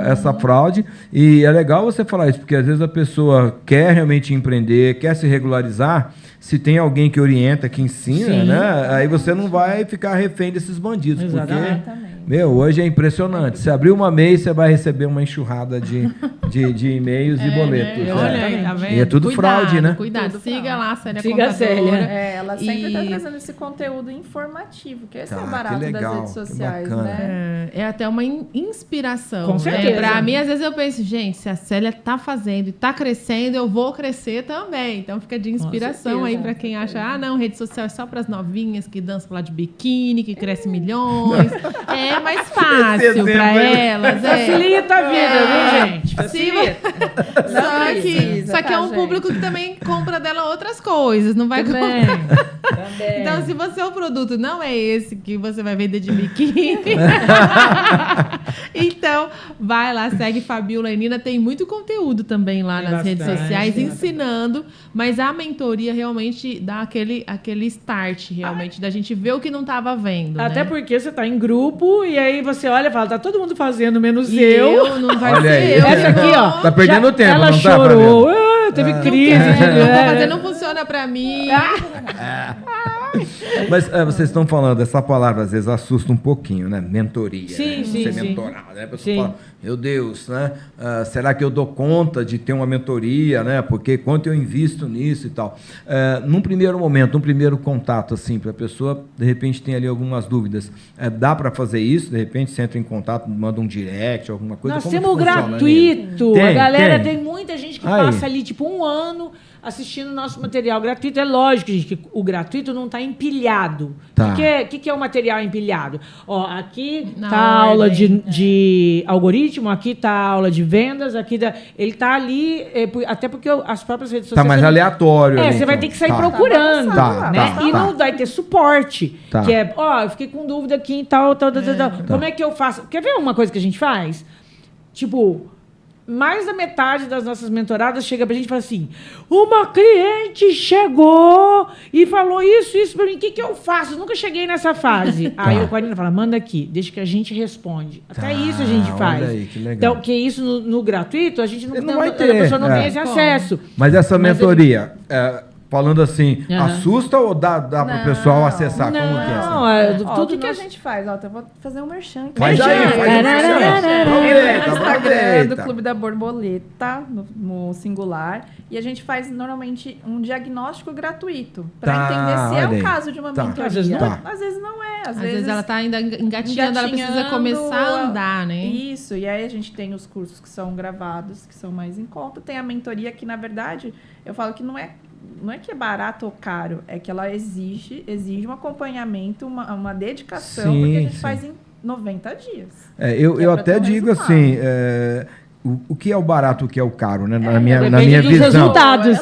essa fraude. E é legal você falar isso, porque às vezes a pessoa quer realmente empreender, quer se regularizar, se tem alguém que orienta, que ensina, Sim. né? Aí você não vai ficar refém desses bandidos, Exatamente. porque... Meu, hoje é impressionante. Se abrir uma MEI, você vai receber uma enxurrada de e-mails e boletos. Né? né? Olha aí, tá vendo? E é tudo Cuidado, fraude, né? Cuidado, Tudo siga fraude. lá a Célia Siga a Contadora. Célia. Ela sempre está E- trazendo esse conteúdo informativo, que esse é Tá, o que barato legal, das redes que sociais, bacana. né? É até uma inspiração. Com né? certeza. Pra mim, às vezes eu penso, gente, se a Célia tá fazendo e tá crescendo, eu vou crescer também. Então fica de inspiração aí certeza. pra quem acha, não, rede social é só pras novinhas que dançam lá de biquíni, que cresce milhões. É mais fácil exemplo pra aí. elas. Facilita a vida, viu, gente? Sim, Facilita. só que é um gente? público que também compra dela outras coisas, não vai Também. comprar. Também. Então, se você o produto não é esse que você vai vender de biquíni, então vai lá, segue Fabíola e Nina. Tem muito conteúdo também lá Tem nas redes bastante, sociais, tem ensinando. Mas a mentoria realmente dá aquele start, realmente, da gente ver o que não estava vendo. Até né? porque você tá em grupo e aí você olha e fala, tá todo mundo fazendo, menos E eu. não vai Olha ser aí. eu. Essa aqui, ó. Tá perdendo já- tempo, ela não tá, chorou. Fabíola? Teve crise. Eu vou É. fazer, não funciona pra mim. Mas vocês estão falando, essa palavra às vezes assusta um pouquinho, né? Mentoria. Sim, né? sim, Ser sim. mentorado, né? A pessoa Sim. fala, meu Deus, né? Será que eu dou conta de ter uma mentoria, né? Porque quanto eu invisto nisso e tal. Num primeiro momento, num primeiro contato, assim, para a pessoa, de repente, tem ali algumas dúvidas. Dá para fazer isso? De repente, você entra em contato, manda um direct, alguma coisa? Nós Como que temos funciona, gratuito. Nina? A galera tem. tem muita gente que Aí. passa ali, tipo, um ano assistindo nosso material gratuito. É lógico, gente, que o gratuito não está empilhado. Tá. O que é o material empilhado? Ó, aqui Na tá a aula ordem, de algoritmo, aqui tá a aula de vendas, ele tá ali, até porque as próprias redes Tá sociais... mais você não- aleatório. ali, você vai então. ter que sair Tá. procurando, Tá, né? tá, E tá. não vai ter suporte. Tá. Que é, eu fiquei com dúvida aqui em tal. Como é que eu faço? Quer ver uma coisa que a gente faz? Tipo, mais da metade das nossas mentoradas chega pra gente e fala assim, uma cliente chegou e falou isso pra mim, o que eu faço? Eu nunca cheguei nessa fase. Aí o Quarina fala, manda aqui, deixa que a gente responde. Até Tá, isso a gente faz. olha aí, que legal. Então, que isso no gratuito, a gente Não vai ter, a pessoa não é. tem esse acesso. Mas essa Mas mentoria, falando assim, Aham. assusta ou dá para o Não. pessoal acessar? Como que é? Não, assim? Ó, tudo o que a nós- gente faz? Ó, eu vou fazer um merchan aqui. Faz aí, faz aí. No Instagram Aproveita. do Clube da Borboleta, no singular. E a gente faz normalmente um diagnóstico gratuito. Para Tá, entender se é olha aí. o caso de uma Tá. mentoria. Às vezes não é. Às vezes não é. Às vezes ela tá ainda engatinhando, ela precisa começar a andar, né? Isso, e aí a gente tem os cursos que são gravados, que são mais em conta. Tem a mentoria que, na verdade, eu falo que não é que é barato ou caro, é que ela exige um acompanhamento, uma dedicação, Sim, porque a gente sim. faz em 90 dias. Eu Que é pra até ter um digo resultado. assim, o que é o barato, o que é o caro, né? Na minha Depende dos visão. resultados.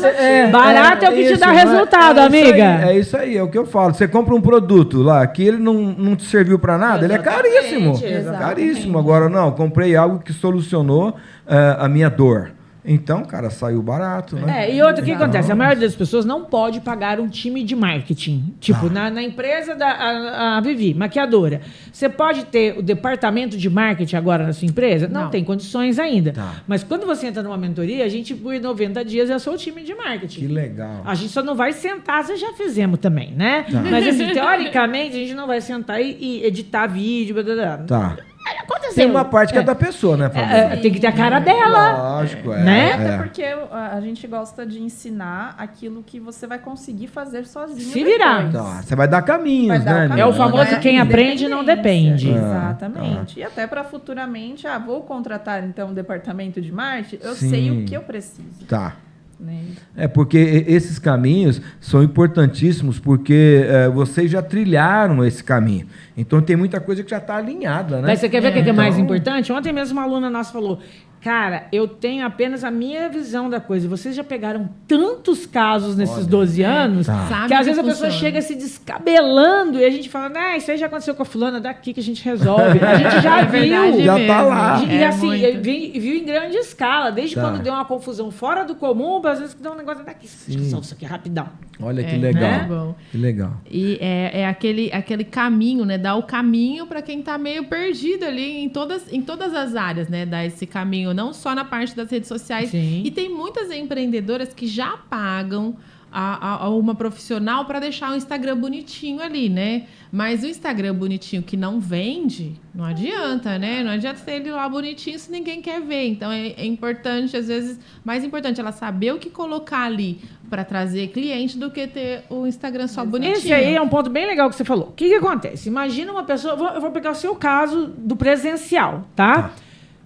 Barato é o que te isso, dá mas resultado, isso amiga. aí, é isso aí, é o que eu falo. Você compra um produto lá que ele não te serviu para nada, ele é caríssimo. Exatamente. Caríssimo. Agora, não, comprei algo que solucionou a minha dor. Então, cara, saiu barato, né? E outra, o que Legal. acontece? A maioria das pessoas não pode pagar um time de marketing. Tipo, na empresa a Vivi, maquiadora. Você pode ter o departamento de marketing agora na sua empresa? Não tem condições ainda. Tá. Mas quando você entra numa mentoria, a gente, por 90 dias, é só o time de marketing. Que legal. A gente só não vai sentar, vocês já fizemos também, né? Mas, assim, teoricamente, a gente não vai sentar e editar vídeo, blá, blá, blá. Tá. Aconteceu. Tem uma parte que é da pessoa, né, Fabiola? Tem que ter a cara dela. Lógico, Né? Até porque a gente gosta de ensinar aquilo que você vai conseguir fazer sozinho. Se virar. depois. Tá, você vai dar caminhos, Vai dar né? o É caminho, o famoso né? quem aprende não depende. Exatamente. E até para futuramente, vou contratar então um departamento de marketing, eu Sim. sei o que eu preciso. Tá. Né? É porque esses caminhos são importantíssimos porque vocês já trilharam esse caminho. Então tem muita coisa que já está alinhada, né? Mas você quer ver o que é mais Então- importante? Ontem mesmo uma aluna nossa falou: cara, eu tenho apenas a minha visão da coisa. Vocês já pegaram tantos casos nesses 12 anos Tá. Sabe que às que vezes a pessoa funciona. chega se descabelando e a gente fala, isso aí já aconteceu com a fulana, daqui que a gente resolve. A gente já É viu. verdade Já mesmo. tá lá. E É assim, muito. viu em grande escala. Desde Tá. quando deu uma confusão fora do comum, às vezes dá um negócio daqui. Resolve isso aqui rapidão. Olha que É, legal. né? Bom. Que legal. E é aquele caminho, né? Dar o caminho para quem tá meio perdido ali em todas as áreas, né? Dar esse caminho, não só na parte das redes sociais. Sim. E tem muitas empreendedoras que já pagam a uma profissional para deixar o Instagram bonitinho ali, né? Mas o Instagram bonitinho que não vende, não adianta, né? Não adianta ter ele lá bonitinho se ninguém quer ver. Então é importante, às vezes, mais importante ela saber o que colocar ali para trazer cliente do que ter o Instagram só bonitinho. Esse aí é um ponto bem legal que você falou. O que acontece? Imagina uma pessoa... Eu vou pegar o seu caso do presencial, tá?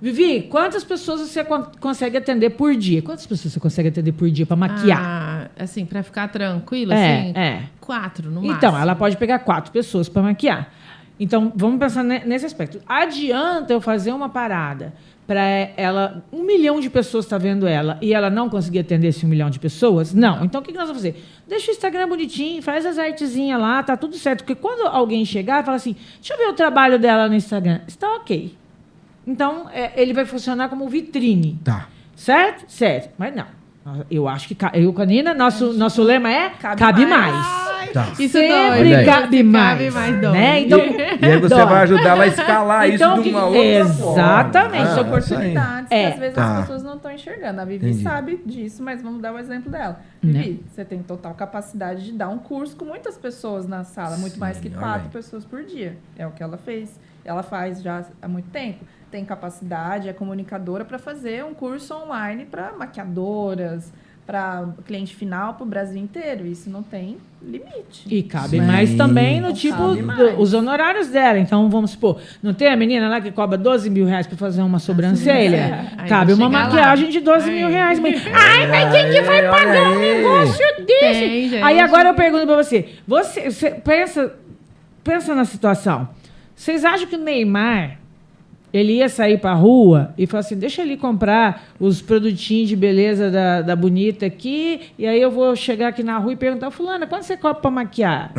Vivi, quantas pessoas você consegue atender por dia? Quantas pessoas você consegue atender por dia para maquiar? Assim, para ficar tranquilo, É, assim, é. 4 no máximo. Então, ela pode pegar 4 pessoas para maquiar. Então, vamos pensar nesse aspecto. Adianta eu fazer uma parada para ela... 1 milhão de pessoas está vendo ela e ela não conseguir atender esse 1 milhão de pessoas? Não. Então, o que nós vamos fazer? Deixa o Instagram bonitinho, faz as artezinhas lá, tá tudo certo. Porque quando alguém chegar e falar assim, deixa eu ver o trabalho dela no Instagram. Está ok. Então, ele vai funcionar como vitrine. Tá. Certo? Certo. Mas não. Eu acho que eu com a Nina, nosso lema é cabe mais. Tá. Isso Sempre dói. cabe mais. Cabe mais dói. Né? Então, E aí você dói. vai ajudar ela a escalar Então, isso de que- uma outra exatamente. forma. São Ah, isso aí. oportunidades que às vezes Tá. as pessoas não estão enxergando. A Vivi Entendi. sabe disso, mas vamos dar o exemplo dela. Né? Vivi, você tem total capacidade de dar um curso com muitas pessoas na sala, muito mais que olha 4 aí. pessoas por dia. É o que ela fez. Ela faz já há muito tempo. Tem capacidade, é comunicadora para fazer um curso online para maquiadoras, para cliente final, para o Brasil inteiro. Isso não tem limite. E cabe Sim. mais também no Não tipo, cabe mais. os honorários dela. Então, vamos supor, não tem a menina lá que cobra 12 mil reais para fazer uma sobrancelha? Aí Cabe vai uma chegar maquiagem lá. de 12 mil Aí. reais. Ai, mas quem que vai pagar um negócio desse? Tem, gente. Aí agora eu pergunto para você pensa na situação. Vocês acham que o Neymar... Ele ia sair pra rua e falar assim, deixa ele comprar os produtinhos de beleza da Bonita aqui, e aí eu vou chegar aqui na rua e perguntar, fulana, quanto você cobra pra maquiar?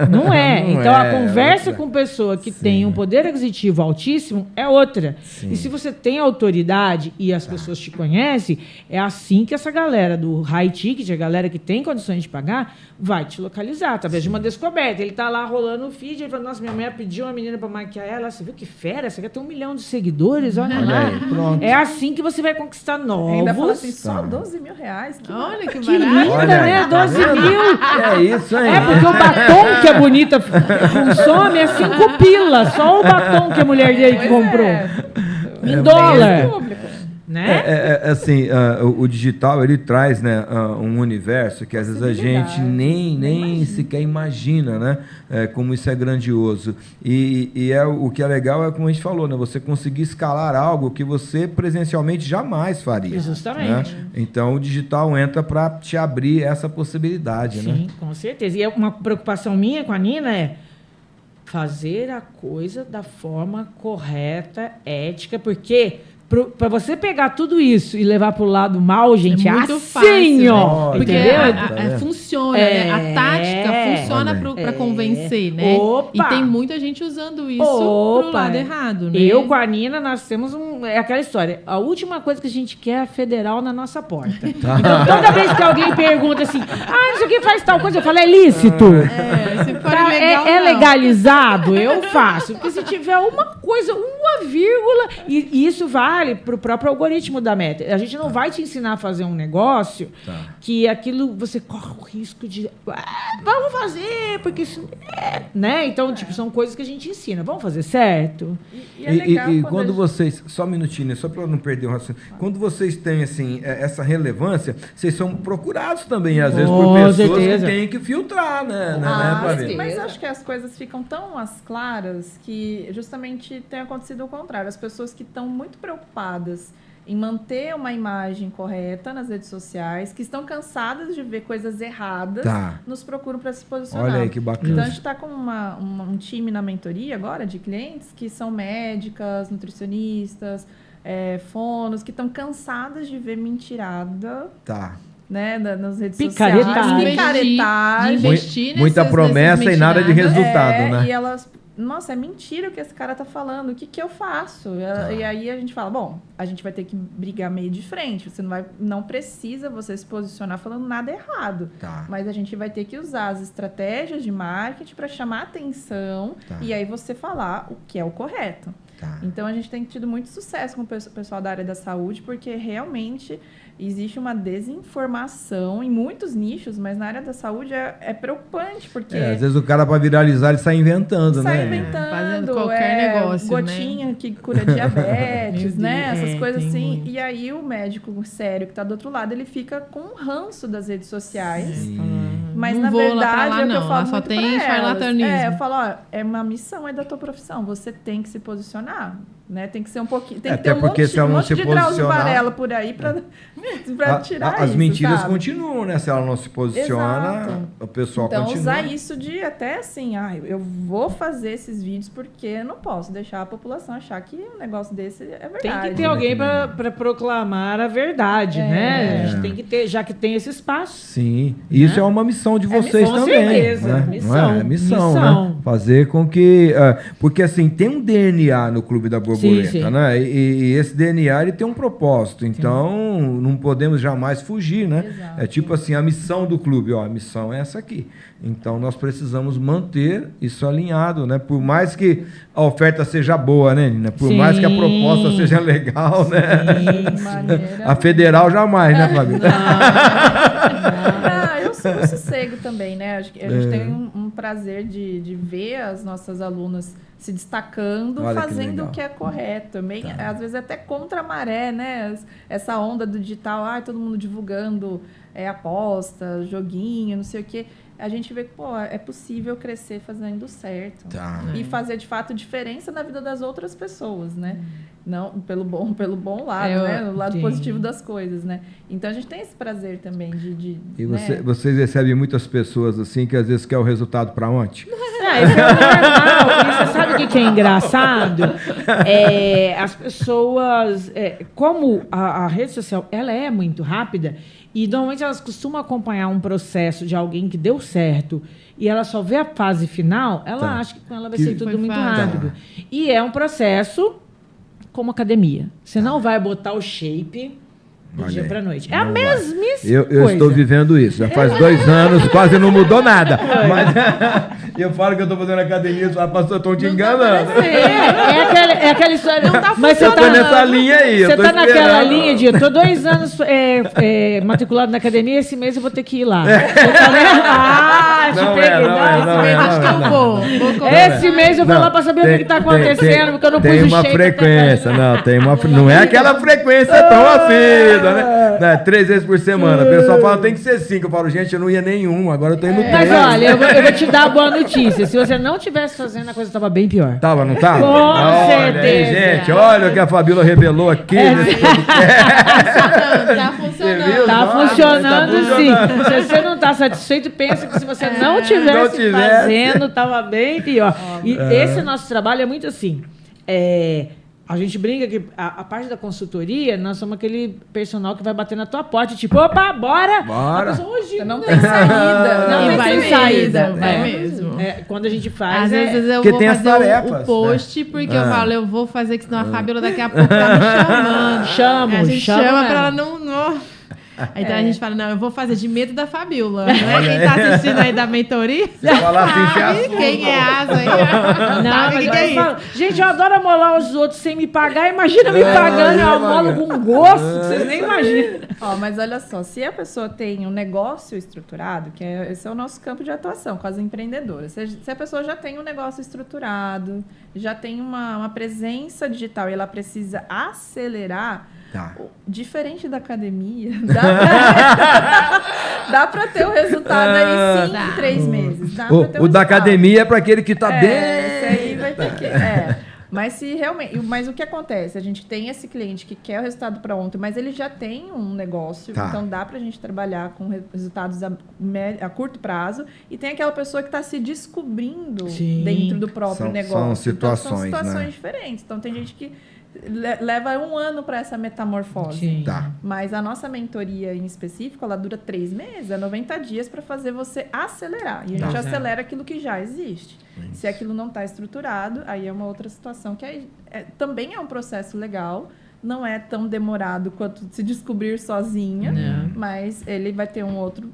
Não é. Não Então, é, a conversa outra. com pessoa que tem um poder aquisitivo altíssimo é outra. E se você tem autoridade e as pessoas te conhecem, é assim que essa galera do high ticket, a galera que tem condições de pagar, vai te localizar, através de uma descoberta. Ele tá lá rolando o feed, ele fala, nossa, minha mulher pediu uma menina pra maquiar ela, você viu que fera, você quer ter 1 milhão de seguidores, olha Olha lá. aí, pronto. É assim que você vai conquistar novos. Ainda fala assim, Tá. só 12 mil reais? Que Olha que Que barato. linda, Olha né? aí, tá 12 vendo? mil. É isso aí. É porque o batom que a Bonita consome é 5 pila. Só o batom que a mulher dele que Pois comprou. é. Em dólar. Público. Né? Assim, o digital, ele traz, né, um universo que às vezes a gente Possibilidades, nem sequer imagina, né, como isso é grandioso. E o que é legal é, como a gente falou, né, você conseguir escalar algo que você presencialmente jamais faria. Justamente. Né? Então, o digital entra para te abrir essa possibilidade, né? Sim, com certeza. E uma preocupação minha com a Nina é fazer a coisa da forma correta, ética, porque para você pegar tudo isso e levar para o lado mal, gente, é muito assim, fácil, ó. né? Porque Entendeu? funciona, né? A tática funciona pra convencer, né? Opa! E tem muita gente usando isso pro lado errado, né? Eu com a Nina, nós temos é aquela história. A última coisa que a gente quer é a federal na nossa porta. Então, toda vez que alguém pergunta assim, isso aqui faz tal coisa, eu falo, é lícito. Se for legal, é não. legalizado, eu faço. Porque se tiver uma coisa, uma vírgula, e isso vale pro próprio algoritmo da Meta. A gente não vai te ensinar a fazer um negócio que aquilo você corre o risco de vamos fazer, porque isso né? Então, tipo, são coisas que a gente ensina. Vamos fazer certo? E é legal E quando vocês, só um minutinho, só para não perder o raciocínio, quando vocês têm assim, essa relevância, vocês são procurados também, às vezes, por pessoas que têm que filtrar, né? Mas acho que as coisas ficam tão às claras que justamente tem acontecido o contrário. As pessoas que estão muito preocupadas em manter uma imagem correta nas redes sociais, que estão cansadas de ver coisas erradas, nos procuram para se posicionar. Olha aí que bacana. Então, a gente está com um time na mentoria agora de clientes que são médicas, nutricionistas, fonos, que estão cansadas de ver mentirada. Né, nas redes sociais. Picaretagem. De investir muita promessa e nada de resultado, né? E elas... Nossa, é mentira o que esse cara tá falando. O que eu faço? E aí a gente fala, bom, a gente vai ter que brigar meio de frente. Você não precisa você se posicionar falando nada errado. Mas a gente vai ter que usar as estratégias de marketing para chamar atenção e aí você falar o que é o correto. Então a gente tem tido muito sucesso com o pessoal da área da saúde, porque realmente existe uma desinformação em muitos nichos, mas na área da saúde é preocupante, porque... às vezes o cara, para viralizar, ele sai inventando, né? Sai inventando, fazendo qualquer negócio, gotinha, né? Que cura diabetes, né? Essas coisas assim. Muito. E aí o médico sério que tá do outro lado, ele fica com um ranço das redes sociais. Mas não na verdade, é o que eu falo só muito tem charlatanismo. eu falo, é uma missão, é da tua profissão. Você tem que se posicionar, né? Tem que ser um pouquinho... Tem que ter um monte de Drauzio Varela por aí pra tirar isso, as mentiras sabe? continuam, né? Se ela não se posiciona, o pessoal continua. Então, usar isso de até assim, eu vou fazer esses vídeos porque eu não posso deixar a população achar que um negócio desse é verdade. Tem que ter alguém para proclamar a verdade, né? A gente tem que ter, já que tem esse espaço. Sim, isso é uma missão de vocês também. Com certeza, né? Missão. É missão, né? Fazer com que... porque assim, tem um DNA no Clube da Borboleta, né? E esse DNA, ele tem um propósito. Então, não podemos jamais fugir, né? Exato. É tipo assim, a missão do clube, a missão é essa aqui. Então, nós precisamos manter isso alinhado, né? Por mais que a oferta seja boa, né, Nina? Por mais que a proposta seja legal, né? A federal jamais, né, Fabio? Eu sossego também, né? A gente tem um prazer de ver as nossas alunas se destacando, fazendo o que é correto. Também, às vezes até contra a maré, né? Essa onda do digital, todo mundo divulgando aposta, joguinho, não sei o quê. A gente vê que, é possível crescer fazendo certo. E fazer, de fato, diferença na vida das outras pessoas, né? Não, pelo bom lado, né? O lado positivo das coisas, né? Então, a gente tem esse prazer também E vocês recebem muitas pessoas, assim, que às vezes quer o resultado para ontem? Isso é normal. E você sabe o que é engraçado? As pessoas... como a rede social, ela é muito rápida, e normalmente elas costumam acompanhar um processo de alguém que deu certo e ela só vê a fase final, ela acha que com ela vai ser tudo muito rápido. E é um processo como academia. Você não vai botar o shape do dia para noite. É a mesmíssima coisa. Eu estou vivendo isso. Já faz 2 anos, quase não mudou nada. Mas eu falo que eu estou fazendo academia, você fala, pastor, estão te enganando. É aquela história. Não tá mas você está nessa linha aí. Você está naquela linha de, eu estou 2 anos matriculado na academia, esse mês eu vou ter que ir lá. Acho que eu vou. Esse mês eu vou lá para saber o que está acontecendo, porque eu não pus o shape. Tem uma frequência, não é aquela frequência tão assim. Né? 3 vezes por semana. O pessoal fala, tem que ser 5. Eu falo, gente, eu não ia nenhum, agora eu tô indo 3. Mas olha, eu vou te dar a boa notícia. Se você não tivesse fazendo, a coisa estava bem pior. Tava, não tava? Com certeza. Aí, gente, olha o que a Fabíola revelou aqui nesse Tá funcionando. Tá funcionando, sim. Se você não tá satisfeito, pensa que se você não tivesse fazendo, tava bem pior. E esse nosso trabalho é muito assim. A gente brinca que a parte da consultoria, nós somos aquele personal que vai bater na tua porta, tipo, opa, bora! Bora. A pessoa, hoje Você não tem saída. Não E tem vai saída. mesmo, vai mesmo. Quando a gente faz, Às vezes eu Porque vou tem as fazer tarefas, o post, porque eu Ah. falo, eu vou fazer, que senão a Fabiola daqui a pouco tá me chamando. Chama A gente chama chama mesmo. pra ela não... Então a gente fala, não, eu vou fazer de medo da Fabiola. Não é quem tá assistindo aí da mentoria? Você fala assim, Sabe se quem é asa aí? Não, Sabe mas o que é eu isso? falo, gente, eu adoro amolar os outros sem me pagar. Imagina me pagando, eu amolo com gosto, que vocês nem imaginam. Ó, mas olha só, se a pessoa tem um negócio estruturado, esse é o nosso campo de atuação com as empreendedoras. Se a pessoa já tem um negócio estruturado, já tem uma presença digital e ela precisa acelerar, Tá. diferente da academia, dá pra ter o resultado aí sim em 3 meses. Dá pra ter O da resultado. academia é para aquele que tá bem. Esse aí vai ter que... Mas se realmente, mas o que acontece? A gente tem esse cliente que quer o resultado para ontem, mas ele já tem um negócio, Tá. então dá para a gente trabalhar com resultados a curto prazo. E tem aquela pessoa que está se descobrindo Sim. dentro do próprio São negócio. situações, então, são situações né? diferentes. Então tem gente que leva 1 ano para essa metamorfose. Sim. Tá. Mas a nossa mentoria em específico, ela dura 3 meses, 90 dias para fazer você acelerar. E a gente Tá. acelera aquilo que já existe. Se aquilo não está estruturado, aí é uma outra situação que também é um processo legal. Não é tão demorado quanto se descobrir sozinha, Não. mas ele vai ter um outro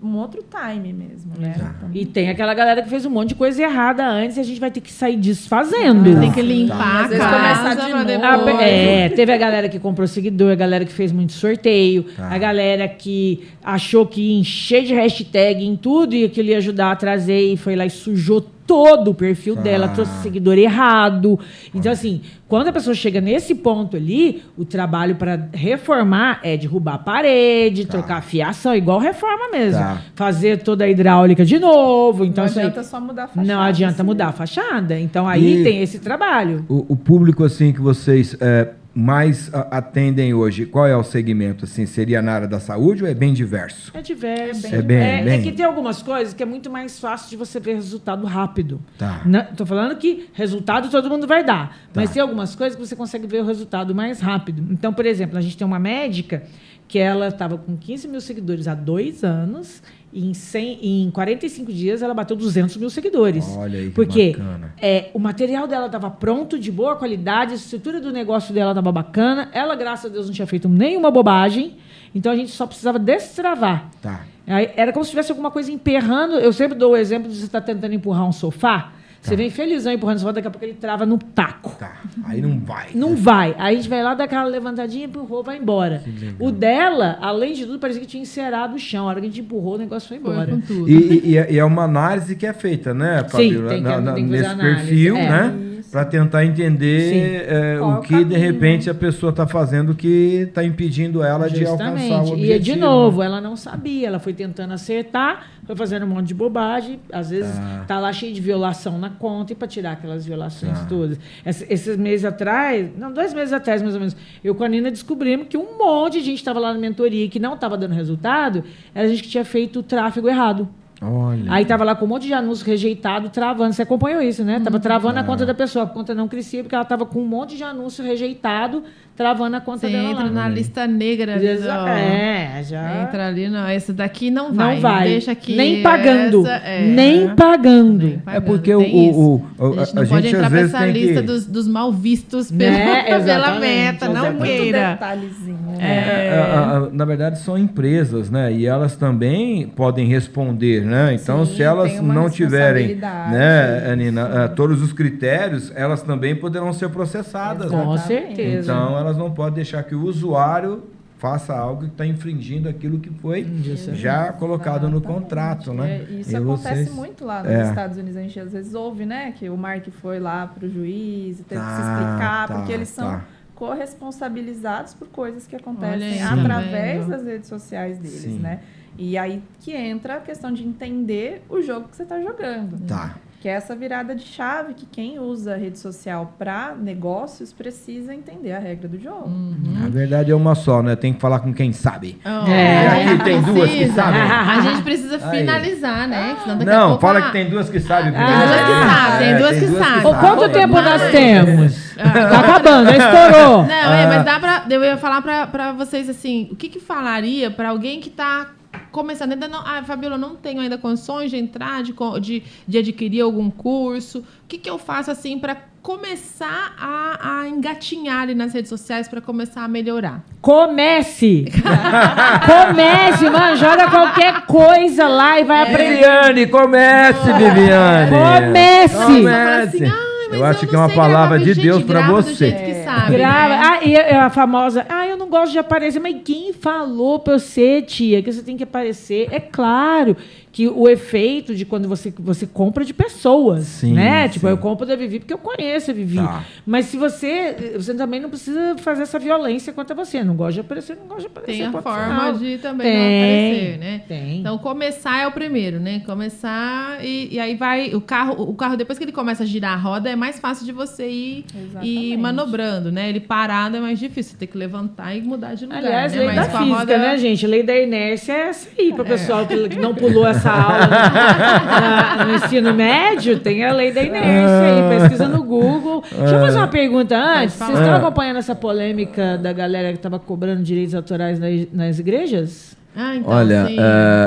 time mesmo, né? Então, E tem aquela galera que fez um monte de coisa errada antes e a gente vai ter que sair desfazendo. Tem que limpar Às vezes a começar casa de pra novo. depois. Teve a galera que comprou seguidor, a galera que fez muito sorteio, Tá. a galera que achou que ia encher de hashtag em tudo e que ele ia ajudar a trazer e foi lá e sujou todo o perfil Tá. dela, trouxe seguidor errado. Então, assim, quando a pessoa chega nesse ponto ali, o trabalho para reformar é derrubar a parede, trocar a fiação, igual reforma mesmo. Tá. Fazer toda a hidráulica de novo. Então, não isso aí- adianta só mudar a fachada. não adianta assim. mudar a fachada. Então, aí E- tem esse trabalho. O público assim que vocês mais atendem hoje, qual é o segmento? Assim, seria na área da saúde ou é bem diverso? É diverso. É bem- É que tem algumas coisas que é muito mais fácil de você ver resultado rápido. Tá. Tô falando que resultado todo mundo vai dar. Mas Tá. tem algumas coisas que você consegue ver o resultado mais rápido. Então, por exemplo, a gente tem uma médica que ela estava com 15 mil seguidores há 2 anos e em 45 dias ela bateu 200 mil seguidores. Olha aí que Porque bacana. o material dela estava pronto, de boa qualidade, a estrutura do negócio dela estava bacana. Ela, graças a Deus, não tinha feito nenhuma bobagem. Então, a gente só precisava destravar. Tá. Aí, era como se tivesse alguma coisa emperrando. Eu sempre dou o exemplo de você estar tentando empurrar um sofá. Você vem felizão empurrando o sofá, daqui a pouco ele trava no taco. Tá. Aí não vai. Não vai. Aí a gente vai lá, dá aquela levantadinha, empurrou, vai embora. O dela, além de tudo, parecia que tinha encerado o chão. A hora que a gente empurrou, o negócio foi Foi embora. com tudo. E é uma análise que é feita, né, Fabiola? tem que fazer Nesse análise. perfil, É. né? Para tentar entender Qual é o o que, de caminho. repente, a pessoa está fazendo que está impedindo ela de alcançar o Justamente. objetivo. E, de novo, ela não sabia. Ela foi tentando acertar, foi fazendo um monte de bobagem. Às vezes, tá lá cheio de violação na conta e para tirar aquelas violações todas. Esses meses atrás, não, 2 meses atrás, mais ou menos, eu com a Nina descobrimos que um monte de gente estava lá na mentoria que não estava dando resultado, era gente que tinha feito o tráfego errado. Olha. Aí tava lá com um monte de anúncio rejeitado, travando. Você acompanhou isso, né? Tava travando a conta da pessoa. A conta não crescia porque ela tava com um monte de anúncio rejeitado, travando a conta Você dela entra lá. na lista negra ali, ó. Já. Entra ali, não, esse daqui não vai. Não vai. Deixa aqui. Nem pagando. essa, Nem pagando. Nem É porque tem isso. a A gente não gente, pode às entrar pra vezes essa tem lista que... dos mal vistos Né? pela Exatamente. meta, não Exatamente. Muito queira. detalhezinho. Na verdade, são empresas, né? E elas também podem responder, né? Então, Sim, se elas tem uma não tiverem, responsabilidade. né, Nina, todos os critérios, elas também poderão ser processadas. né? Com Exatamente. certeza. Então, elas não podem deixar que o usuário faça algo que está infringindo aquilo que foi já colocado no contrato, né? Isso E acontece vocês- muito lá nos Estados Unidos. A gente às vezes ouve, né, que o Mark foi lá para o juiz e teve que se explicar, porque eles são corresponsabilizados por coisas que acontecem Olha aí, através tá vendo? das redes sociais deles, Sim. né? E aí que entra a questão de entender o jogo que você está jogando. Tá. Que é essa virada de chave que quem usa a rede social para negócios precisa entender a regra do jogo. A verdade é uma só, né? Tem que falar com quem sabe. Ó, É. a gente Aqui tem duas que precisa- sabem. A gente precisa Aí. finalizar, né? Senão daqui a Não, pouco fala a- que tem duas que sabem. Tem duas que sabem, tem duas que sabem. Ô, quanto tempo nós temos? Tá acabando, já estourou. Não, mas eu ia falar pra vocês assim, o que falaria pra alguém que tá começando, ainda não, Fabiola, eu não tenho ainda condições de entrar, de adquirir algum curso. O que eu faço assim pra começar a engatinhar ali nas redes sociais, pra começar a melhorar? Comece, mano, joga qualquer coisa lá e vai aprender. Viviane, comece, Viviane. Comece. Eu acho que é uma palavra de Deus para você. Grava. E a famosa, eu não gosto de aparecer. Mas quem falou pra você, tia, que você tem que aparecer? É claro que o efeito de quando você compra de pessoas, sim, né? sim. Tipo, eu compro da Vivi porque eu conheço a Vivi. Tá. Mas se você também não precisa fazer essa violência contra você. Não gosta de aparecer, Tem a pode forma ser. de também não aparecer, né? Tem. Então, começar é o primeiro, né? Começar e aí vai... O carro, depois que ele começa a girar a roda, é mais fácil de você ir manobrando, né? Ele parado é mais difícil. Você tem que levantar e mudar de lugar. Aliás, né? lei da física, né, gente? Lei da inércia é essa aí. Para o pessoal que não pulou essa aula no ensino médio, tem a lei da inércia aí. Pesquisa no Google. Deixa eu fazer uma pergunta antes. Vocês estão acompanhando essa polêmica da galera que estava cobrando direitos autorais nas igrejas? Então, olha,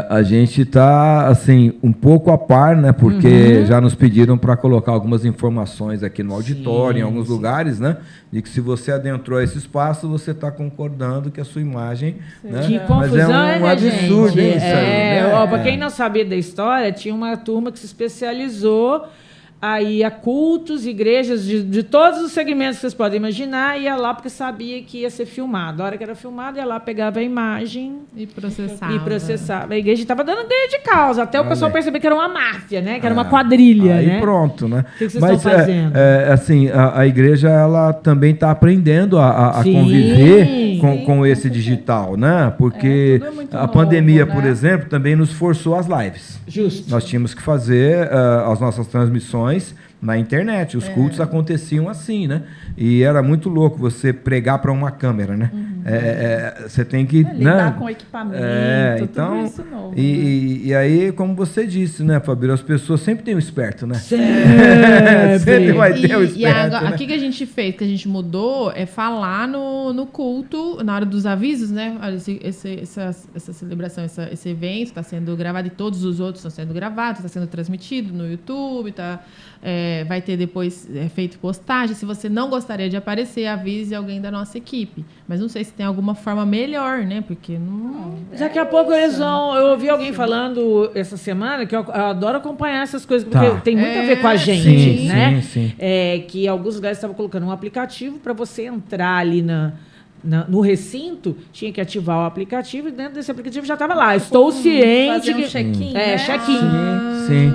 a gente está assim, um pouco a par, né? Porque já nos pediram para colocar algumas informações aqui no auditório, em alguns lugares, né? De que se você adentrou esse espaço, você está concordando que a sua imagem... Né? Que confusão, mas é um absurdo gente? isso aí, né? Para quem não sabia da história, tinha uma turma que se especializou aí a cultos, igrejas de todos os segmentos que vocês podem imaginar, ia lá porque sabia que ia ser filmado. A hora que era filmado, ia lá, pegava a imagem e processava. A igreja estava dando ganho de causa, até o pessoal perceber que era uma máfia, né? Que era uma quadrilha, aí né? Pronto, né? O que vocês estão fazendo? Assim, a igreja, ela também está aprendendo a Sim, conviver com esse digital, né? Porque a pandemia, né? por exemplo, também nos forçou as lives. Justo. Nós tínhamos que fazer as nossas transmissões na internet. Os cultos aconteciam assim, né? E era muito louco você pregar para uma câmera, né? Você tem que... lidar com equipamento, então, tudo isso novo. E aí, como você disse, né, Fabíola, as pessoas sempre têm o esperto, né? Sempre vai ter o esperto. E agora, né? o que a gente fez, que a gente mudou, é falar no culto, na hora dos avisos, né? Olha, essa celebração, esse evento está sendo gravado e todos os outros estão sendo gravados, está sendo transmitido no YouTube, vai ter depois feito postagem. Se você não gostaria de aparecer, avise alguém da nossa equipe. Mas não sei se tem alguma forma melhor, né? Porque não... Daqui a pouco eles vão... Eu ouvi alguém falando essa semana que eu adoro acompanhar essas coisas, porque tem muito a ver com a gente, né? Sim. Que alguns lugares estavam colocando um aplicativo para você entrar ali no recinto, tinha que ativar o aplicativo e dentro desse aplicativo já estava lá. Estou ciente fazer que... check-in, né? Check-in. Sim.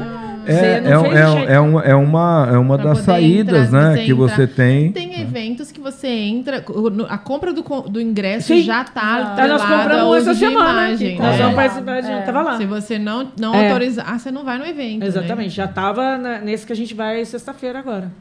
É uma das saídas, né, que você tem. Tem eventos que você entra, a compra do ingresso Sim. já está Nós compramos essa semana. Imagem, Nós né? vamos participar, já estava lá. Se você não autorizar, você não vai no evento. Exatamente, né? já estava nesse que a gente vai sexta-feira agora.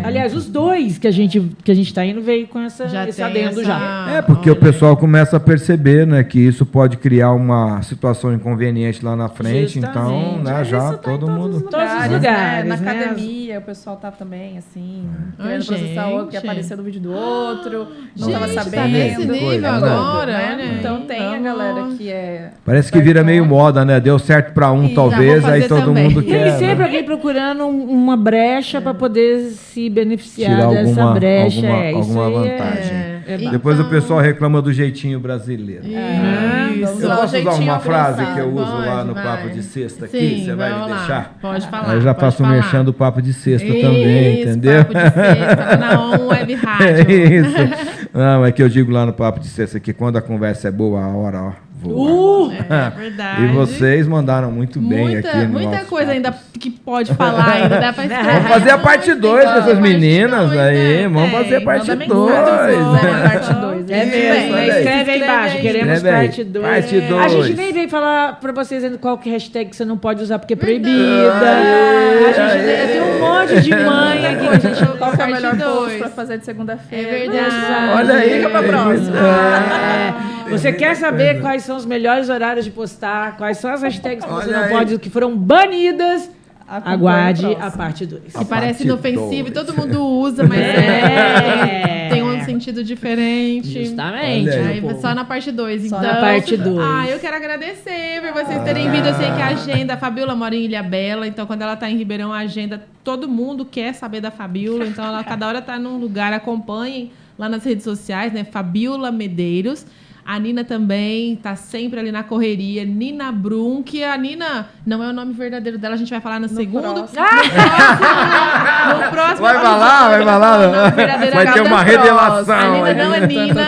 Aliás, os dois que a gente está indo veio com esse adendo já. Porque o pessoal começa a perceber, né, que isso pode criar uma situação inconveniente lá na frente. Justamente. Então, né, já todo mundo... Todos os lugares, Na né? academia, o pessoal tá também, assim, querendo gente. processar outro, que apareceu no vídeo do outro, não tava Gente, sabendo. tá nesse nível agora, né? olha aí. Então tem a galera que é... Parece que vira meio moda, né? Deu certo para um, E talvez, vou aí fazer todo também. mundo Tem quer... sempre né? alguém procurando uma brecha para poder se beneficiar Tirar dessa brecha. alguma isso aí vantagem. é Depois o pessoal reclama do jeitinho brasileiro. Isso. Eu posso usar uma frase alcançado. que eu uso lá no Vai. Papo de Sexta aqui? Sim, Você vai me vamos lá. deixar? Pode falar. Aí eu já pode faço o falar. merchan do Papo de Sexta também, Isso, entendeu? Papo de Sexta, na On Web Rádio. É isso. Não, é que eu digo lá no Papo de Sexta que quando a conversa é boa, a hora, ó, voa. É verdade. E vocês mandaram muito bem aqui no Muita nosso coisa papo. ainda que pode falar, ainda dá pra escrever. Vamos fazer a parte 2 com essas Parte meninas dois, aí. né? Vamos fazer a parte Manda 2. mensagem, parte 2. É mesmo, Isso, olha aí. escreve aí embaixo, queremos Escreve aí. parte 2. Parte A dois. gente nem veio falar pra vocês ainda qual que hashtag que você não pode usar porque é proibida. Tem um monte de mãe aqui que a gente... Qual que é o melhor Parte post dois. pra fazer de segunda-feira? É verdade. Olha aí. Fica pra próxima. Você quer saber quais são os melhores horários de postar, quais são as hashtags que você Olha não aí. pode, que foram banidas? Aguarde o a próximo. parte 2. Que parece parte inofensivo e dois. todo mundo usa, mas tem um sentido diferente. Justamente. Olha Aí, só na parte 2, Só então. na parte 2. Eu quero agradecer por vocês terem vindo. Eu sei que a agenda, a Fabiola mora em Ilhabela, então quando ela tá em Ribeirão, a agenda, todo mundo quer saber da Fabiola, então ela cada hora tá num lugar, acompanhem lá nas redes sociais, né? Fabiola Medeiros. A Nina também tá sempre ali na correria. Nina Brum, que a Nina não é o nome verdadeiro dela, a gente vai falar no segundo. próximo. No próximo. Vai falar. Vai ter uma revelação. A Nina aí. não é Nina.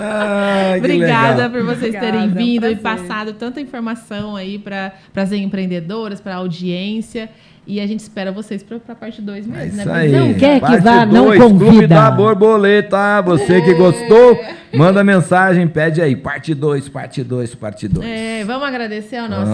Ai, que Obrigada legal. por vocês Obrigada, terem é um vindo e prazer. passado tanta informação aí para as empreendedoras, para a audiência. E a gente espera vocês para a parte 2 É mesmo, isso né? aí. Não quer que Parte vá, não 2, Clube convida. da Borboleta. Você que gostou, manda mensagem, pede aí. Parte 2, parte 2, parte 2. Vamos agradecer ao nosso.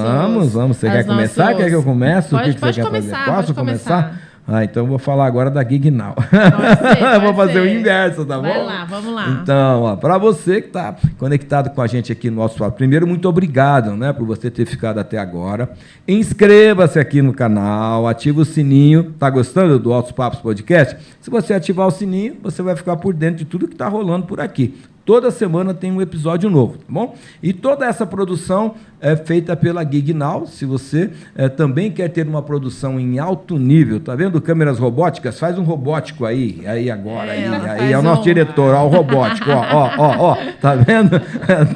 Vamos. Você quer começar? Quer que eu comece? Pode, o que pode você quer começar, fazer? Posso pode começar? começar. Então eu vou falar agora da Gig Now. Pode Vou fazer ser. o inverso, tá bom? Vai lá, vamos lá. Então, para você que está conectado com a gente aqui no nosso Papo, primeiro, muito obrigado, né, por você ter ficado até agora. Inscreva-se aqui no canal, ativa o sininho. Tá gostando do Altos Papos Podcast? Se você ativar o sininho, você vai ficar por dentro de tudo que está rolando por aqui. Toda semana tem um episódio novo, tá bom? E toda essa produção é feita pela Gig Now. Se você também quer ter uma produção em alto nível, tá vendo? Câmeras robóticas, faz um robótico aí agora. Aí é o nosso diretor, ó, o robótico, ó, tá vendo?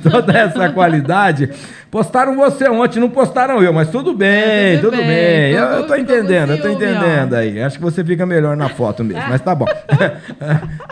Toda essa qualidade. Postaram você ontem, não postaram eu, mas tudo bem, tudo bem. Eu tô entendendo, aí. Acho que você fica melhor na foto mesmo, mas tá bom.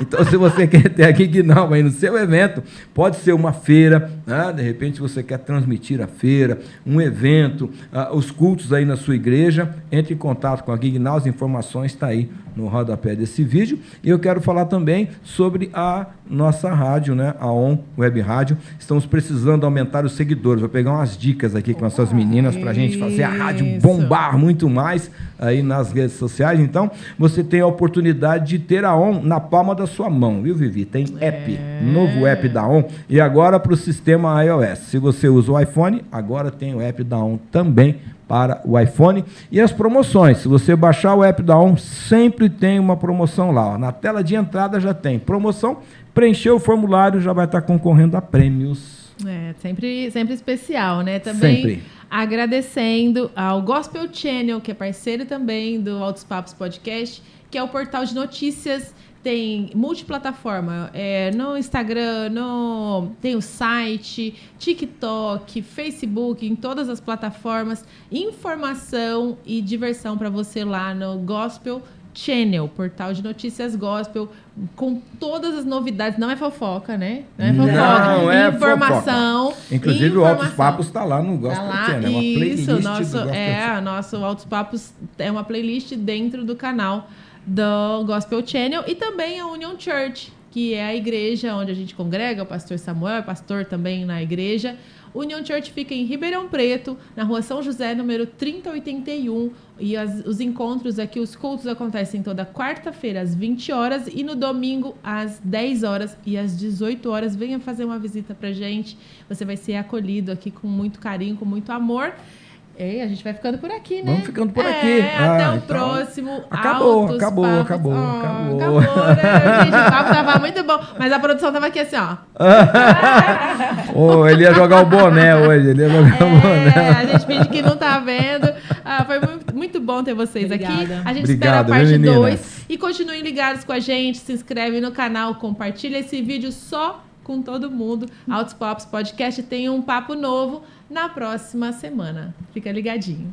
Então, se você quer ter a Gig Now aí no seu evento, pode ser uma feira, né? De repente você quer transmitir a feira, um evento, os cultos aí na sua igreja, entre em contato com a Gig Now, as informações estão aí no rodapé desse vídeo. E eu quero falar também sobre a nossa rádio, né? A ON Web Rádio. Estamos precisando aumentar os seguidores. Vou pegar umas dicas aqui com essas meninas para a gente fazer a rádio bombar muito mais aí nas redes sociais. Então, você tem a oportunidade de ter a ON na palma da sua mão, viu, Vivi? Tem app, novo app da ON. E agora para o sistema iOS. Se você usa o iPhone, agora tem o app da ON também para o iPhone. E as promoções, se você baixar o app da ON, sempre tem uma promoção lá, ó. Na tela de entrada já tem promoção, preencheu o formulário, já vai estar concorrendo a prêmios. Sempre especial, né? Também Sempre. agradecendo ao Gospel Channel, que é parceiro também do Altos Papos Podcast, que é o portal de notícias. Tem multiplataforma, no Instagram, tem o site, TikTok, Facebook, em todas as plataformas. Informação e diversão para você lá no Gospel Channel, portal de notícias gospel, com todas as novidades. Não é fofoca, né? Não é fofoca. Não é informação. fofoca. Inclusive, o Altos Papos está lá no Gospel Channel. É uma playlist do Gospel Channel. Nosso Altos Papos é uma playlist dentro do canal do Gospel Channel, e também a Union Church, que é a igreja onde a gente congrega. O pastor Samuel é pastor também na igreja. Union Church fica em Ribeirão Preto, na rua São José, número 3081. E os encontros aqui, os cultos acontecem toda quarta-feira às 20 horas e no domingo às 10 horas e às 18 horas. Venha fazer uma visita pra gente. Você vai ser acolhido aqui com muito carinho, com muito amor. A gente vai ficando por aqui, né? Vamos ficando por aqui. Até o então, próximo. Acabou. Né? Acabou, Gente, o papo tava muito bom. Mas a produção tava aqui assim, ó. Ele ia jogar o boné hoje. A gente finge que não tá vendo. Foi muito bom ter vocês aqui. A gente espera a parte 2. E continuem ligados com a gente. Se inscreve no canal, compartilha esse vídeo só com todo mundo. Altos Papos Podcast tem um papo novo na próxima semana. Fica ligadinho.